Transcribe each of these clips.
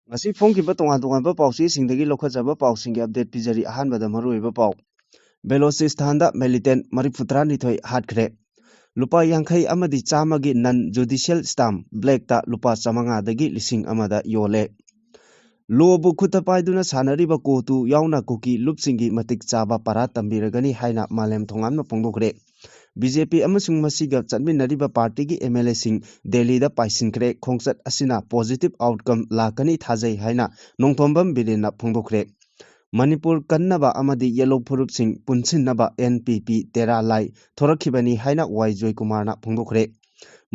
ꯉꯁꯤ ꯐꯣꯡꯈꯤꯕ ꯇꯣꯉꯥꯟ-ꯇꯣꯉꯥꯟꯕ ꯄꯥꯎꯆꯦꯁꯤꯡꯗꯒꯤ ꯂꯧꯈꯠꯆꯕ ꯄꯥꯎꯁꯤꯡꯒꯤ ꯑꯞꯗꯦꯠ ꯄꯤꯖꯔꯤ꯫ ꯑꯍꯥꯟꯕꯗ ꯃꯔꯨꯑꯣꯏꯕ ꯄꯥꯎ꯫ ꯕꯦꯂꯣꯆꯤꯁ꯭ꯇꯥꯟꯗ ꯃꯤꯂꯤꯇꯦꯟꯠ 34 ꯍꯥꯠꯈ꯭ꯔꯦ꯫ ꯂꯨꯄꯥ 50 ꯑꯃꯗꯤ 100ꯒꯤ ꯅꯟ-ꯖꯨꯗꯤꯁꯤꯌꯦꯜ ꯁ꯭ꯇꯥꯝꯞ ꯕ꯭ꯂꯦꯛꯇ ꯂꯨꯄꯥ 500ꯗꯒꯤ 1,000ꯗ ꯌꯣꯜꯂꯦ꯫ ꯂꯣꯕꯨ ꯈꯨꯠꯇ ꯄꯥꯏꯗꯨꯅ ꯁꯥꯟꯅꯔꯤꯕ ꯀꯣ-2 ꯌꯥꯎꯅ ꯀꯨꯀꯤ ꯂꯨꯞꯁꯤꯡꯒꯤ ꯃꯇꯤꯛ ꯆꯥꯕ ꯄꯥꯔꯥ ꯇꯝꯕꯤꯔꯒꯅꯤ ꯍꯥꯏꯅ ꯃꯥꯂꯦꯝ ꯊꯣꯡꯒꯥꯟꯅ ꯐꯣꯡꯗꯣꯛꯈ꯭ꯔꯦ꯫ ꯕꯤ.ꯖꯦ.ꯄꯤ ꯑꯃꯁꯨꯡ ꯃꯁꯤꯒ ꯆꯠꯃꯤꯟꯅꯔꯤꯕ ꯄꯥꯔꯇꯤꯒꯤ ꯑꯦꯝ.ꯑꯦꯜ.ꯑꯦꯁꯤꯡ ꯗꯦꯜꯂꯤꯗ ꯄꯥꯏꯁꯤꯟꯈ꯭ꯔꯦ꯫ ꯈꯣꯡꯆꯠ ꯑꯁꯤꯅ ꯄꯣꯖꯤꯇꯤꯚ ꯑꯥꯎꯠꯀꯝ ꯂꯥꯛꯀꯅꯤ ꯊꯥꯖꯩ ꯍꯥꯏꯅ ꯅꯣꯡꯊꯣꯝꯕꯝ ꯕꯤꯔꯦꯟꯅ ꯐꯣꯡꯗꯣꯛꯈ꯭ꯔꯦ꯫ ꯃꯅꯤꯄꯨꯔ ꯀꯟꯅꯕ ꯑꯃꯗꯤ ꯌꯦꯜꯂꯣ ꯐꯨꯔꯨꯞꯁꯤꯡ ꯄꯨꯟꯁꯤꯟꯅꯕ ꯑꯦꯟ.ꯄꯤ.ꯄꯤ ꯇꯦꯔꯥ ꯂꯥꯏ ꯊꯣꯔꯛꯈꯤꯕꯅꯤ ꯍꯥꯏꯅ ꯋꯥꯏ ꯖꯣꯏꯀꯨꯃꯥꯔꯅ ꯐꯣꯡꯗꯣꯛꯈ꯭ꯔꯦ꯫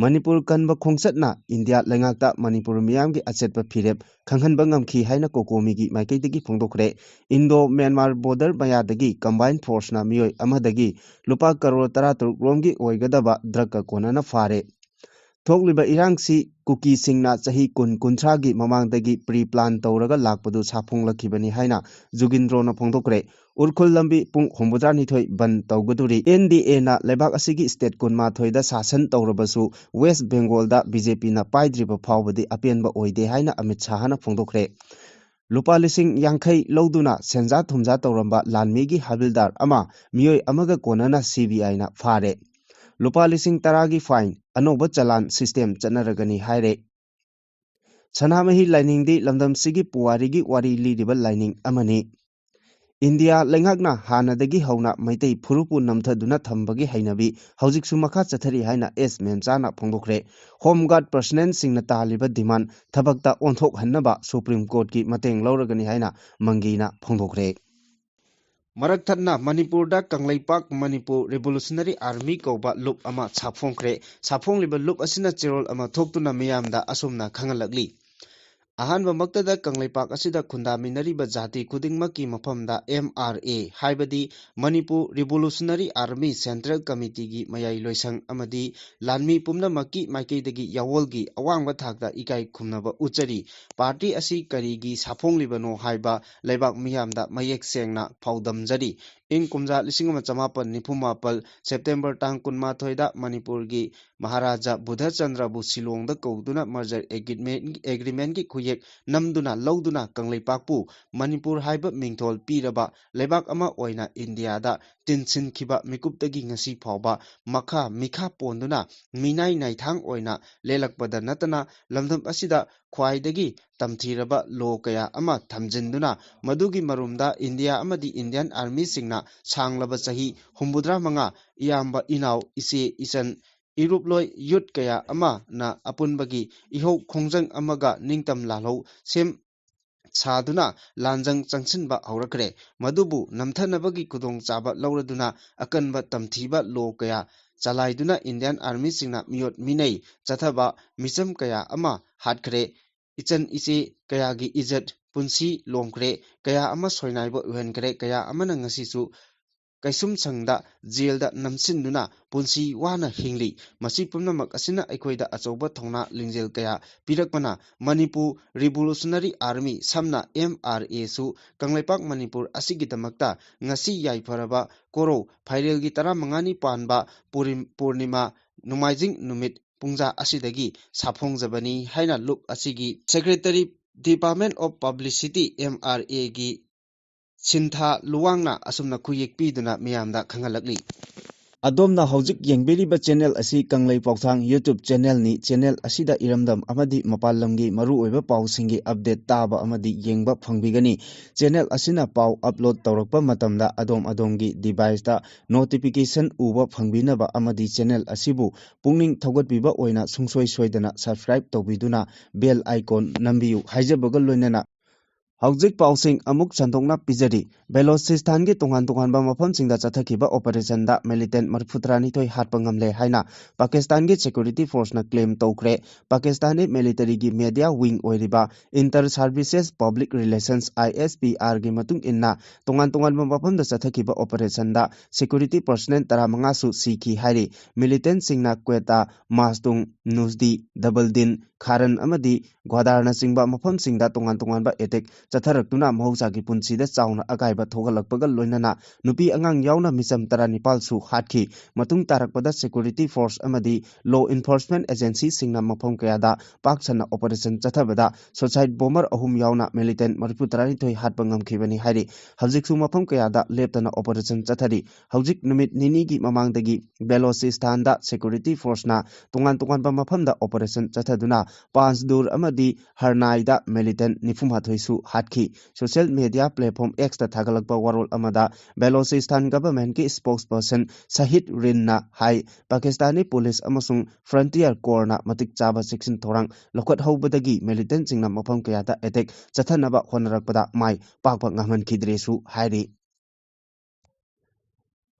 ꯃꯅꯤꯄꯨꯔ ꯀꯟꯕ ꯈꯣꯡꯆꯠꯅ ꯏꯟꯗꯤꯌꯥ ꯂꯩꯉꯥꯛꯇ ꯃꯅꯤꯄꯨꯔ ꯃꯤꯌꯥꯝꯒꯤ ꯑꯆꯦꯠꯄ ꯐꯤꯔꯦꯞ ꯈꯪꯍꯟꯕ ꯉꯝꯈꯤ ꯍꯥꯏꯅ ꯀꯣꯀꯣꯃꯤꯒꯤ ꯃꯥꯏꯀꯩꯗꯒꯤ ꯐꯣꯡꯗꯣꯛꯈ꯭ꯔꯦ꯫ ꯏꯟꯗꯣ-ꯃ꯭ꯌꯥꯟꯃꯥꯔ ꯕꯣꯔꯗꯔ ꯃꯌꯥꯗꯒꯤ ꯀꯝꯕꯥꯏꯟ ꯐꯣꯔꯁꯅ ꯃꯤꯑꯣꯏ ꯑꯃꯗꯒꯤ ꯂꯨꯄꯥ ꯀꯔꯣꯔ 13 ꯔꯣꯝꯒꯤ ꯑꯣꯏꯒꯗꯕ ꯗ꯭ꯔꯒꯀ ꯀꯣꯟꯅꯅ ꯐꯥꯔꯦ꯫ ꯊꯣꯛꯂꯤꯕ ꯏꯔꯥꯡꯁꯤ ꯀꯨꯀꯤꯁꯤꯡꯅ ꯆꯍꯤ 10-30ꯒꯤ ꯃꯃꯥꯡꯗꯒꯤ ꯄ꯭ꯔꯤ-ꯄ꯭ꯂꯥꯟ ꯇꯧꯔꯒ ꯂꯥꯛꯄꯗꯨ ꯁꯥꯐꯣꯡꯂꯛꯈꯤꯕꯅꯤ ꯍꯥꯏꯅ ꯖꯨꯒꯤꯟꯗ꯭ꯔꯣꯅ ꯐꯣꯡꯗꯣꯛꯈ꯭ꯔꯦ꯫ ꯎꯔꯈꯨꯜ ꯂꯝꯕꯤ ꯄꯨꯡ 62 ꯕꯟꯗ ꯇꯧꯒꯗꯣꯔꯤ꯫ ꯑꯦꯟ.ꯗꯤ.ꯑꯦꯅ ꯂꯩꯕꯥꯛ ꯑꯁꯤꯒꯤ ꯁ꯭ꯇꯦꯠ 12ꯗ ꯁꯥꯁꯟ ꯇꯧꯔꯕꯁꯨ ꯋꯦꯁꯠ ꯕꯦꯡꯒꯣꯜꯗ ꯕꯤ.ꯖꯦ.ꯄꯤꯅ ꯄꯥꯏꯗ꯭ꯔꯤꯕ ꯐꯥꯎꯕꯗꯤ ꯑꯄꯦꯟꯕ ꯑꯣꯏꯗꯦ ꯍꯥꯏꯅ ꯑꯃꯤꯠ ꯁꯥꯍꯅ ꯐꯣꯡꯗꯣꯛꯈ꯭ꯔꯦ꯫ ꯂꯨꯄꯥ 50,000 ꯂꯧꯗꯨꯅ ꯁꯦꯟꯖꯥ-ꯊꯨꯝꯖꯥ ꯇꯧꯔꯝꯕ ꯂꯥꯟꯃꯤꯒꯤ ꯍꯕꯤꯜꯗꯥꯔ ꯑꯃ ꯃꯤꯑꯣꯏ ꯑꯃꯒ ꯀꯣꯟꯅꯅ ꯁꯤ.ꯕꯤ.ꯑꯥꯏꯅ ꯐꯥꯔꯦ꯫ ꯂꯨꯄꯥ 10,000ꯒꯤ ꯐꯥꯏꯟ, ꯑꯅꯧꯕ ꯆꯂꯥꯟ ꯁꯤꯁꯇꯦꯝ ꯆꯠꯅꯔꯒꯅꯤ ꯍꯥꯏꯔꯦ꯫ ꯁꯅꯥꯃꯍꯤ ꯂꯥꯏꯅꯤꯡꯗꯤ ꯂꯝꯗꯝꯁꯤꯒꯤ ꯄꯨꯋꯥꯔꯤꯒꯤ ꯋꯥꯔꯤ ꯂꯤꯔꯤꯕ ꯂꯥꯏꯅꯤꯡ ꯑꯃꯅꯤ꯫ ꯏꯟꯗꯤꯌꯥ ꯂꯩꯉꯥꯛꯅ ꯍꯥꯟꯅꯗꯒꯤ ꯍꯧꯅ ꯃꯩꯇꯩ ꯐꯨꯔꯨꯞꯄꯨ ꯅꯝꯊꯗꯨꯅ ꯊꯝꯕꯒꯤ ꯍꯩꯅꯕꯤ ꯍꯧꯖꯤꯛꯁꯨ ꯃꯈꯥ ꯆꯠꯊꯔꯤ ꯍꯥꯏꯅ ꯑꯦꯁ. ꯃꯦꯝꯆꯥꯅ ꯐꯣꯡꯗꯣꯛꯈ꯭ꯔꯦ꯫ ꯍꯣꯝ ꯒꯥꯔꯗ ꯄꯔꯁꯅꯦꯜꯁꯤꯡꯅ ꯇꯥꯜꯂꯤꯕ ꯗꯤꯃꯥꯟꯗ ꯊꯕꯛꯇ ꯑꯣꯟꯊꯣꯛꯍꯟꯅꯕ ꯁꯨꯄ꯭ꯔꯤꯝ ꯀꯣꯔꯠꯀꯤ ꯃꯇꯦꯡ ꯂꯧꯔꯒꯅꯤ ꯍꯥꯏꯅ ꯃꯪꯒꯤꯅ ꯐꯣꯡꯗꯣꯛꯈ꯭ꯔꯦ꯫ ꯃꯔꯛ ꯊꯠꯅ ꯃꯅꯤꯄꯨꯔꯗ ꯀꯪꯂꯩꯄꯥꯛ ꯃꯅꯤꯄꯨꯔ ꯔꯤꯚꯣꯂꯨꯁꯅꯔꯤ ꯑꯥꯔꯃꯤ ꯀꯧꯕ ꯂꯨꯞ ꯑꯃ ꯁꯥꯐꯣꯡꯈ꯭ꯔꯦ꯫ ꯁꯥꯐꯣꯡꯂꯤꯕ ꯂꯨꯞ ꯑꯁꯤꯅ ꯆꯦꯔꯣꯜ ꯑꯃ ꯊꯣꯛꯇꯨꯅ ꯃꯤꯌꯥꯝꯗ ꯑꯁꯨꯝꯅ ꯈꯪꯍꯜꯂꯛꯂꯤ꯫ ꯑꯍꯥꯟꯕꯃꯛꯇꯗ ꯀꯪꯂꯩꯄꯥꯛ ꯑꯁꯤꯗ ꯈꯨꯟꯗꯥꯃꯤꯟꯅꯔꯤꯕ ꯖꯥꯇꯤ ꯈꯨꯗꯤꯡꯃꯛꯀꯤ ꯃꯐꯝꯗ ꯑꯦꯝ.ꯑꯥꯔ.ꯑꯦ. ꯍꯥꯏꯕꯗꯤ ꯃꯅꯤꯄꯨꯔ ꯔꯤꯚꯣꯂꯨꯁꯅꯔꯤ ꯑꯥꯔꯃꯤ ꯁꯦꯟꯇ꯭ꯔꯦꯜ ꯀꯃꯤꯇꯤꯒꯤ ꯃꯌꯥꯏꯂꯣꯏꯁꯪ ꯑꯃꯗꯤ ꯂꯥꯟꯃꯤ ꯄꯨꯝꯅꯃꯛꯀꯤ ꯃꯥꯏꯀꯩꯗꯒꯤ ꯌꯥꯋꯣꯜꯒꯤ ꯑꯋꯥꯡꯕ ꯊꯥꯛꯇ ꯏꯀꯥꯏ ꯈꯨꯝꯅꯕ ꯎꯠꯆꯔꯤ꯫ ꯄꯥꯔꯇꯤ ꯑꯁꯤ ꯀꯔꯤꯒꯤ ꯁꯥꯐꯣꯡꯂꯤꯕꯅꯣ ꯍꯥꯏꯕ ꯂꯩꯕꯥꯛ ꯃꯤꯌꯥꯝꯗ ꯃꯌꯦꯛ ꯁꯦꯡꯅ ꯄꯥꯎꯗꯝꯖꯔꯤ꯫ ꯏꯪ ꯀꯨꯝꯖꯥ 1994 ꯁꯦꯞꯇꯦꯝꯕꯔ ꯇꯥꯡ 12ꯗ ꯃꯅꯤꯄꯨꯔꯒꯤ ꯃꯍꯥꯔꯥꯖꯥ ꯕꯨꯙꯆꯟꯗ꯭ꯔꯕꯨ ꯁꯤꯂꯣꯡꯗ ꯀꯧꯗꯨꯅ ꯃꯔꯖꯔ ꯑꯦꯒ꯭ꯔꯤꯃꯦꯟꯠꯒꯤ ꯈꯨꯌꯦꯛ ꯅꯝꯗꯨꯅ ꯂꯧꯗꯨꯅ ꯀꯪꯂꯩꯄꯥꯛꯄꯨ ꯃꯅꯤꯄꯨꯔ ꯍꯥꯏꯕ ꯃꯤꯡꯊꯣꯜ ꯄꯤꯔꯕ ꯂꯩꯕꯥꯛ ꯑꯃ ꯑꯣꯏꯅ ꯏꯟꯗꯤꯌꯥꯗ ꯇꯤꯟꯁꯤꯟꯈꯤꯕ ꯃꯤꯀꯨꯞꯇꯒꯤ ꯉꯁꯤ ꯐꯥꯎꯕ ꯃꯤꯈꯥ ꯄꯣꯟꯗꯨꯅ ꯃꯤꯅꯥꯏ ꯅꯥꯏꯊꯥꯡ ꯑꯣꯏꯅ ꯂꯦꯜꯂꯛꯄꯗ ꯅꯠꯇꯅ ꯂꯝꯗꯝ ꯑꯁꯤꯗ ꯈ꯭ꯋꯥꯏꯗꯒꯤ ꯇꯝꯊꯤꯔꯕ ꯂꯣ ꯀꯌꯥ ꯑꯃ ꯊꯝꯖꯤꯟꯗꯨꯅ ꯃꯗꯨꯒꯤ ꯃꯔꯨꯝꯗ ꯏꯟꯗꯤꯌꯥ ꯑꯃꯗꯤ ꯏꯟꯗꯤꯌꯟ ꯑꯥꯔꯃꯤꯁꯤꯡꯅ ꯁꯥꯡꯂꯕ ꯆꯍꯤ 65 ꯏꯌꯥꯝꯕ ꯏꯅꯥꯎ ꯏꯆꯦ ꯏꯆꯟ ꯏꯔꯨꯞꯂꯣꯏ ꯌꯨꯠ ꯀꯌꯥ ꯑꯃꯅ ꯑꯄꯨꯟꯕꯒꯤ ꯏꯍꯧ ꯈꯣꯡꯖꯪ ꯑꯃꯒ ꯅꯤꯡꯇꯝ ꯂꯥꯜꯍꯧ ꯁꯦꯝ ꯁꯥꯗꯨꯅ ꯂꯥꯟꯖꯪ ꯆꯪꯁꯤꯟꯕ ꯍꯧꯔꯛꯈ꯭ꯔꯦ꯫ ꯃꯗꯨꯕꯨ ꯅꯝꯊꯅꯕꯒꯤ ꯈꯨꯗꯣꯡꯆꯥꯕ ꯂꯧꯔꯗꯨꯅ ꯑꯀꯟꯕ ꯇꯝꯊꯤꯕ ꯂꯣ ꯀꯌꯥ ꯆꯂꯥꯏꯗꯨꯅ ꯏꯟꯗꯤꯌꯟ ꯑꯥꯔꯃꯤꯁꯤꯡꯅ ꯃꯤꯑꯣꯠ ꯃꯤꯅꯩ ꯆꯠꯊꯕ ꯃꯤꯆꯝ ꯀꯌా ꯑꯃ ꯍꯥꯠꯈ꯭ꯔꯦ꯫ ꯏꯆꯟ ꯏꯆꯦ ꯀꯌꯥꯒꯤ ꯏꯖꯠ ꯄꯨꯟꯁꯤ ꯂꯣꯝꯈ꯭ꯔꯦ꯫ ꯀꯌꯥ ꯑꯃ ꯁꯣꯏꯅꯥꯏꯕ ꯑꯣꯏꯍꯟꯈ꯭ꯔꯦ꯫ ꯀꯌꯥ ꯑꯃꯅ ꯉꯁꯤꯁꯨ ꯀꯩꯁꯨꯝꯁꯪꯗ ꯖꯦꯜꯗ ꯅꯝꯁꯤꯟꯗꯨꯅ ꯄꯨꯟꯁꯤ ꯋꯥꯅ ꯍꯤꯡꯂꯤ꯫ ꯃꯁꯤ ꯄꯨꯝꯅꯃꯛ ꯑꯁꯤꯅ ꯑꯩꯈꯣꯏꯗ ꯑꯆꯧꯕ ꯊꯧꯅꯥ ꯂꯤꯡꯖꯦꯜ ꯀꯌꯥ ꯄꯤꯔꯛꯄꯅ ꯃꯅꯤꯄꯨꯔ ꯔꯤꯚꯣꯂꯨꯁꯅꯔꯤ ꯑꯥꯔꯃꯤ ꯁꯝꯅ ꯑꯦꯝ.ꯑꯥꯔ.ꯑꯦ.ꯁꯨ ꯀꯪꯂꯩꯄꯥꯛ ꯃꯅꯤꯄꯨꯔ ꯑꯁꯤꯒꯤꯗꯃꯛꯇ ꯉꯁꯤ ꯌꯥꯏꯐꯔꯕ ꯀꯣꯔꯧ ꯐꯥꯏꯔꯦꯜꯒꯤ 15ꯅꯤ ꯄꯥꯟꯕ ꯄꯨꯔꯅꯤꯃꯥ ꯅꯣꯡꯃꯥꯏꯖꯤꯡ ꯅꯨꯃꯤꯠ ꯄꯨꯡꯖꯥ ꯑꯁꯤꯗꯒꯤ ꯁꯥꯐꯣꯡꯖꯕꯅꯤ ꯍꯥꯏꯅ ꯂꯨꯞ ꯑꯁꯤꯒꯤ ꯁꯦꯀ꯭ꯔꯦꯇꯔꯤ ꯗꯤꯄꯥꯔꯠꯃꯦꯟꯠ ꯑꯣꯐ ꯄꯕ꯭ꯂꯤꯁꯤꯇꯤ ꯑꯦꯝ.ꯑꯥꯔ.ꯑꯦ.ꯒꯤ ꯁꯤꯟꯊꯥ ꯂꯨꯋꯥꯡꯅ ꯑꯁꯨꯝꯅ ꯈꯨꯌꯦꯛ ꯄꯤꯗꯨꯅ ꯃꯤꯌꯥꯝꯗ ꯈꯪꯍꯜꯂꯛꯂꯤ꯫ ꯑꯗꯣꯝꯅ ꯍꯧꯖꯤꯛ ꯌꯦꯡꯕꯤꯔꯤꯕ ꯆꯦꯅꯦꯜ ꯑꯁꯤ ꯀꯪꯂꯩ ꯄꯥꯎꯊꯥꯡ ꯌꯨꯇ꯭ꯌꯨꯕ ꯆꯦꯅꯦꯜꯅꯤ꯫ ꯆꯦꯅꯦꯜ ꯑꯁꯤꯗ ꯏꯔꯝꯗꯝ ꯑꯃꯗꯤ ꯃꯄꯥꯟ ꯂꯝꯒꯤ ꯃꯔꯨꯑꯣꯏꯕ ꯄꯥꯎꯁꯤꯡꯒꯤ ꯑꯞꯗꯦꯠ ꯇꯥꯕ ꯑꯃꯗꯤ ꯌꯦꯡꯕ ꯐꯪꯕꯤꯒꯅꯤ꯫ ꯆꯦꯅꯦꯜ ꯑꯁꯤꯅ ꯄꯥꯎ ꯑꯞꯂꯣꯗ ꯇꯧꯔꯛꯄ ꯃꯇꯝꯗ ꯑꯗꯣꯝꯒꯤ ꯗꯤꯚꯥꯏꯁꯇ ꯅꯣꯇꯤꯐꯤꯀꯦꯁꯟ ꯎꯕ ꯐꯪꯕꯤꯅꯕ ꯑꯃꯗꯤ ꯆꯦꯅꯦꯜ ꯑꯁꯤꯕꯨ ꯄꯨꯛꯅꯤꯡ ꯊꯧꯒꯠꯄꯤꯕ ꯑꯣꯏꯅ ꯁꯨꯡꯁꯣꯏ ꯁꯣꯏꯗꯅ ꯁꯕꯁꯀ꯭ꯔꯥꯏꯕ ꯇꯧꯕꯤꯗꯨꯅ ꯕꯦꯜ ꯑꯥꯏꯀꯣꯟ ꯅꯝꯕꯤꯌꯨ ꯍꯥꯏꯖꯕꯒ ꯂꯣꯏꯅꯅ ꯍꯧꯖꯤꯛ ꯄꯥꯎꯁꯤꯡ ꯑꯃꯨꯛ ꯁꯟꯗꯣꯛꯅ ꯄꯤꯖꯔꯤ꯫ ꯕꯦꯂꯣꯆꯤꯁ꯭ꯇꯥꯟꯒꯤ ꯇꯣꯉꯥꯟ-ꯇꯣꯉꯥꯟꯕ ꯃꯐꯝꯁꯤꯡꯗ ꯆꯠꯊꯈꯤꯕ ꯑꯣꯄꯔꯦꯁꯟꯗ ꯃꯤꯂꯤꯇꯦꯟꯠ 32 ꯍꯥꯠꯄ ꯉꯝꯂꯦ ꯍꯥꯏꯅ ꯄꯥꯀꯤꯁꯇꯥꯟꯒꯤ ꯁꯦꯀ꯭ꯌꯨꯔꯤꯇꯤ ꯐꯣꯔꯁꯅ ꯀ꯭ꯂꯦꯝ ꯇꯧꯈ꯭ꯔꯦ꯫ ꯄꯥꯀꯤꯁꯇꯥꯟꯒꯤ ꯃꯤꯂꯤꯇꯔꯤꯒꯤ ꯃꯦꯗꯤꯌꯥ ꯋꯤꯡ ꯑꯣꯏꯔꯤꯕ ꯏꯟꯇꯔ ꯁꯥꯔꯚꯤꯁꯦꯁ ꯄꯕ꯭ꯂꯤꯛ ꯔꯤꯂꯦꯁꯟꯁ (ISPR)ꯒꯤ ꯃꯇꯨꯡ ꯏꯟꯅ ꯇꯣꯉꯥꯟ-ꯇꯣꯉꯥꯟꯕ ꯃꯐꯝꯗ ꯆꯠꯊꯈꯤꯕ ꯑꯣꯄꯔꯦꯁꯟꯗ ꯁꯦꯀ꯭ꯌꯨꯔꯤꯇꯤ ꯄꯔꯁꯅꯦꯜ 15ꯁꯨ ꯁꯤꯈꯤ ꯍꯥꯏꯔꯤ꯫ ꯃꯤꯂꯤꯇꯦꯟꯠꯁꯤꯡꯅ ꯀ꯭ꯋꯦꯇꯥ, ꯃꯥꯁꯇꯨꯡ, ꯅꯨꯖꯗꯤ, ꯗꯕꯜꯗꯤꯟ, ꯈꯥꯔꯟ ꯑꯃꯗꯤ ꯒ꯭ꯋꯥꯗꯥꯔꯅꯆꯤꯡꯕ ꯃꯐꯝꯁꯤꯡꯗ ꯇꯣꯉꯥꯟ-ꯇꯣꯉꯥꯟꯕ ꯑꯦꯇꯦꯛ ꯆꯠꯊꯔꯛꯇꯨꯅ ꯃꯍꯧꯁꯥꯒꯤ ꯄꯨꯟꯁꯤꯗ ꯆꯥꯎꯅ ꯑꯀꯥꯏꯕ ꯊꯣꯛꯍꯜꯂꯛꯄꯒ ꯂꯣꯏꯅꯅ ꯅꯨꯄꯤ ꯑꯉꯥꯡ ꯌꯥꯎꯅ ꯃꯤꯆꯝ 19ꯁꯨ ꯍꯥꯠꯈꯤ ꯃꯇꯨꯡ ꯇꯥꯔꯛꯄꯗ ꯁꯦꯀ꯭ꯌꯨꯔꯤꯇꯤ ꯐꯣꯔꯁ ꯑꯃꯗꯤ ꯂꯣ ꯏꯟꯐꯣꯔꯁꯃꯦꯟꯠ ꯑꯦꯖꯦꯟꯁꯤꯁꯤꯡꯅ ꯃꯐꯝ ꯀꯌꯥꯗ ꯄꯥꯛ ꯁꯟꯅ ꯑꯣꯄꯔꯦꯁꯟ ꯆꯠꯊꯕꯗ ꯁꯨꯁꯥꯏꯗ ꯕꯣꯝꯕꯔ 3 ꯌꯥꯎꯅ ꯃꯤꯂꯤꯇꯦꯟꯠ 32 ꯍꯥꯠꯄ ꯉꯝꯈꯤꯕꯅꯤ ꯍꯥꯏꯔꯤ ꯍꯧꯖꯤꯛꯁꯨ ꯃꯐꯝ ꯀꯌꯥꯗ ꯂꯦꯞꯇꯅ ꯑꯣꯄꯔꯦꯁꯟ ꯆꯠꯊꯔꯤ ꯍꯧꯖꯤꯛ ꯅꯨꯃꯤꯠ ꯅꯤꯅꯤꯒꯤ ꯃꯃꯥꯡꯗꯒꯤ ꯕꯦꯂꯣꯆꯤꯁ꯭ꯇꯥꯟꯗ ꯁꯦꯀ꯭ꯌꯨꯔꯤꯇꯤ ꯐꯣꯔꯁꯅ ꯇꯣꯉꯥꯟꯕ ꯃꯐꯝꯗ ꯑꯣꯄꯔꯦꯁꯟ ꯆꯠꯊꯗꯨꯅ ꯄꯥꯟꯖꯗꯨꯔ ꯑꯃꯗꯤ ꯍꯔꯅꯥꯏꯗ ꯃꯤꯂꯤꯇꯦꯟꯠ 94ꯁꯨ ꯍꯥꯠꯈꯤ ꯁꯣꯁꯤꯌꯦꯜ ꯃꯤडिया ꯄ꯭ꯂꯦꯠꯐꯣर्म Xꯇ ꯊꯥꯒꯠꯂꯛꯄ ꯋꯥꯔꯣꯜ ꯑꯃꯗ ꯕꯦꯂꯣꯆꯤꯁ꯭ꯇꯥꯟ ꯒꯚꯔꯟꯃꯦꯟꯠꯀꯤ ꯁ꯭ꯄꯣꯛꯁꯄꯔꯁꯟ ꯁꯍꯤꯗ ꯔꯤꯟꯅ ꯍꯥꯏ ꯄꯥꯀꯤस्तानी पुलिस अमसुंग फ्रंटियर कोरना मतिक चाबा सेक्शन थोरांग लौखꯠꯍꯧꯕꯗꯒꯤ ꯃꯤꯂꯤꯇꯦꯟꯠꯁꯤꯡꯅ ꯃꯐꯝ ꯀꯌꯥꯗ ꯑꯦꯇꯦꯛ ꯆꯠꯊꯅꯕ ꯍꯣꯠꯅꯔꯛꯄꯗ ꯃꯥꯏ ꯄꯥꯛꯄ ꯉꯝꯍꯟꯈꯤꯗ꯭ꯔꯦꯁꯨ ꯍꯥꯏꯔꯤ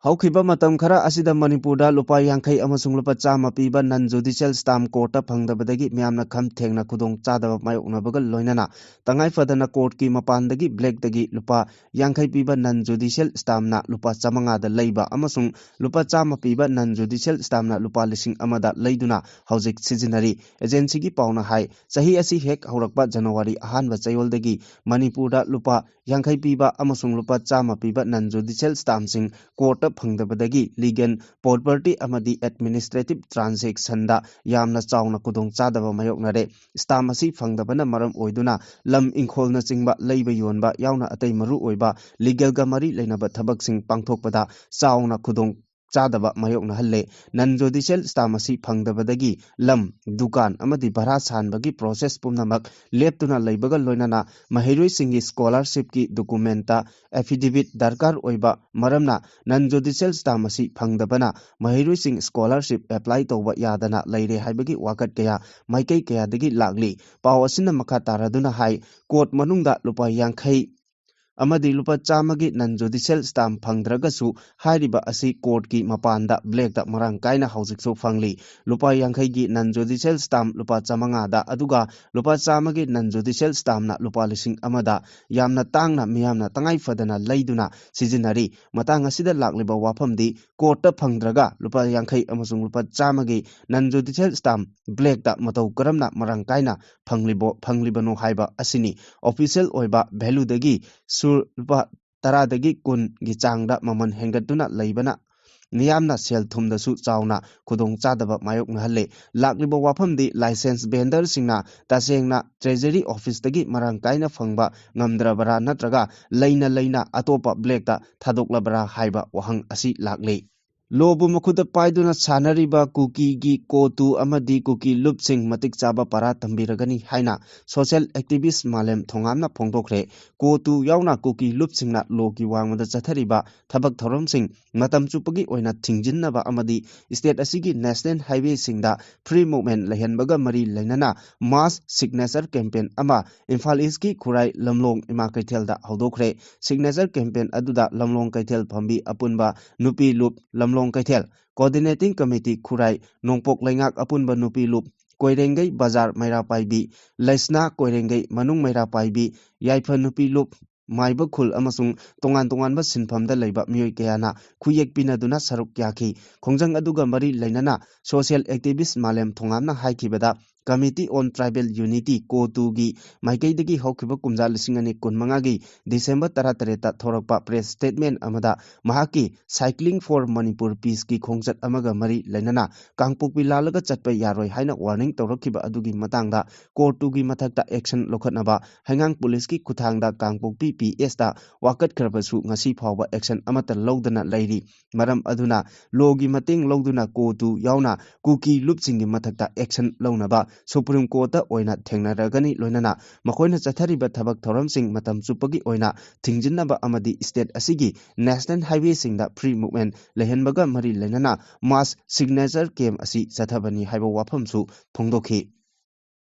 ꯍꯧꯈꯤꯕ ꯃꯇꯝ ꯈꯔ ꯑꯁꯤꯗ ꯃꯅꯤꯄꯨꯔꯗ ꯂꯨꯄꯥ 50 ꯑꯃꯁꯨꯡ ꯂꯨꯄꯥ 100 ꯄꯤꯕ ꯅꯟ ꯖꯨꯗꯤꯁꯤꯌꯦꯜ ꯁ꯭ꯇꯥꯝꯞ ꯀꯣꯔꯠꯇ ꯐꯪꯗꯕꯗꯒꯤ ꯃꯤꯌꯥꯝꯅ ꯈꯝ ꯊꯦꯡꯅ ꯈꯨꯗꯣꯡ ꯆꯥꯗꯕ ꯃꯥꯌꯣꯛꯅꯕꯒ ꯂꯣꯏꯅꯅ ꯇꯉꯥꯏꯐꯗꯅ ꯀꯣꯔꯠꯀꯤ ꯃꯄꯥꯟꯗꯒꯤ ꯕ꯭ꯂꯦꯛꯇꯒꯤ ꯂꯨꯄꯥ 50 ꯄꯤꯕ ꯅꯟ ꯖꯨꯗꯤꯁꯤꯌꯦꯜ ꯁ꯭ꯇꯥꯝꯞꯅ ꯂꯨꯄꯥ 500ꯗ ꯂꯩꯕ ꯑꯃꯁꯨꯡ ꯂꯨꯄꯥ 100 ꯄꯤꯕ ꯅꯟ ꯖꯨꯗꯤꯁꯤꯌꯦꯜ ꯁ꯭ꯇꯥꯝꯞꯅ ꯂꯨꯄꯥ 1,000ꯗ ꯂꯩꯗꯨꯅ ꯍꯧꯖꯤꯛ ꯁꯤꯖꯤꯟꯅꯔꯤ ꯑꯦꯖꯦꯟꯁꯤꯒꯤ ꯄꯥꯎꯅ ꯍꯥꯏ ꯆꯍꯤ ꯑꯁꯤ ꯍꯦꯛ ꯍꯧꯔꯛꯄ ꯖꯅꯋꯥꯔꯤ ꯑꯍꯥꯟꯕ ꯆꯌꯣꯜꯗꯒꯤ ꯃꯅꯤꯄꯨꯔꯗ ꯂꯨꯄꯥ 50 ꯄꯤꯕ ꯑꯃꯁꯨꯡ ꯂꯨꯄा 100 ꯄꯤꯕ ꯅꯟ ꯖꯨꯗꯤꯁꯤꯌꯦꯜ ꯁ꯭ꯇꯥꯝꯞꯁꯤꯡ ꯀꯣꯔꯠꯇ ꯐꯪꯗꯕꯗꯒꯤ लीगल प्रॉपर्टी अमदी एडमिनिस्ट्रेटिव ट्रांजेक्शनदा यामना चावना खुदोंग चादबा मायोकनरे स्टाम्प असी फंगदबना मरम ओइदुना लम इंखोलना चिंगबा लैबा योनबा यावना अतै मरु ओइबा लीगल गा मरी लेनबा थबकसिंग पांगथोकपदा चावना खुदोंग चादबा मायोकना हल्ले नन जुडिशियल स्टाम्प असी फंगदबदगी लम दुकान अमदी भरा सानबगी प्रोसेस पुमनमक लेप्तुना लैबगा लोइनाना महिरुइसिंगी स्कॉलरशिप की डॉक्यूमेंटा एफिडेविट दरकार ओइबा मरमना नन जुडिशियल स्टाम्प असी फंगदबना महिरुइसिंग स्कॉलरशिप एप्लाई तौबा यादना लैरे हाइबगी वाकट कया माइकै कयादगी लागली पाव असिना मखा तारादुना हाई कोर्ट मनुंगदा लुपा 50 अमदी लुपा 100 की नन जुडिशियल स्टाम्प फंगद्रगसु हाइरिबा असी कोर्ट की मपानदा ब्लैक दा मरांग कायना हौजिकसु फंगली लुपा 50 की नन जुडिशियल स्टाम्प लुपा 500 दा अदुगा लुपा 100 की नन जुडिशियल स्टाम्प ना लुपा 1,000 दा यामना तांगना मियामना तंगाई फदना लैदुना सिजिनरी मतांग असिदा लाक्लिबा वाफमदी कोर्ट फंगद्रगा लुपा 50 अमसुंग लुपा 100 की नन जुडिशियल स्टाम्प ब्लैक दा मतौ करमना मरांग कायना फंगलिबनो हाइबा असिनी ऑफिशियल ओइबा वैल्यूदगी सुर लुपा 10 कुन की चांगदा ममन हेंगतुना लैबना मियामना सेल थुमदसु चावना खुदोंग चादबा मायोकनहल्ले लाक्लिबा वाफमदी लाइसेंस वेंडर सिंगना तसेंगना ट्रेजरी ऑफिस दगी मरांग कायना फंगबा ngamdrabara natraga leina atopa black da thadoklabara haiba wahang asi lakle लोबु मखुद पाइदुना सानरिबा कुकी की कोतु अमदी कुकी लुपसिंग मतिक चाबा पारा तंबिरगनी हाइना सोशल एक्टिविस्ट मालेम थोंगामना फोंदोखरे कोतु यावना कुकी लुपसिंगना लोकी वांगमदा चथरिबा थबक थरोमसिंग मतम चुपगी ओइना थिंजिन्नबा अमदी स्टेट असिगी नेशनल हाईवे सिंगदा फ्री मूवमेंट लेहनबगा मरी लेनना मास सिग्नेचर कैंपेन अमा इम्फाल ईस्ट की खुराई लमलोंग इमा कैथेलदा हौदोखरे signature campaign अदुदा लमलोंग कैथेल फंबी अपुनबा नुपी loop लमलोंग कैथेल coordinating committee खुराई नोंपोक लेंगाक अपुनबा नुपी लुप कोइरेंगई बाजार मैरा पाइबी लैसना कोइरेंगई मनुंग मैरा पाइबी याइफा नुपी लुप माइबा खुल अमसुंग तोंगान सिनफमदा लैबा मियोय कयाना खुयेक पिनदुना सरुक याखी खोंजंग अदुगा मरी लैनना सोशल एक्टिविस्ट मालेम थोंगामना हाइखिबदा कमिटी ऑन ट्राइबल यूनिटी कोतुगी माइकैदगी हौखिबा कुमजा 2015 की डिसेंबर 13 थोरकपा प्रेस स्टेटमेंट अमदा महाकी साइक्लिंग फॉर मणिपुर पीस की खोंजत अमगा मरी लैनना कांगपोकपी लालगा चटपा यारोय हाइना वार्निंग तौरखिबा अदुगी मतांगदा कोर्टुगी मथकता एक्शन लोखतनबा हैंगांग पुलिस की खुथांगदा कांगपोकपी पीएस दा वाकत खरबसु ngasi फावबा एक्शन अमता लौदना लैरी मरम अदुना लोगी मतेंग लौदुना कोतु यावना कुकी लुपसिंगी मथकता एक्शन लौनबा सुप्रीम कोर्ट ओइना थेंगनरगनी लोइनना मखोइना चथरिबा थबक थौरमसिंग मतम चुपगी ओइना थिंजिन्नबा अमदी स्टेट असिगी नेशनल हाईवे सिंगदा फ्री मूवमेंट लेहनबगा मरी लेनना मास सिग्नेचर कैंप असी चथबनी हाइबा वाफमसु फोंदोखी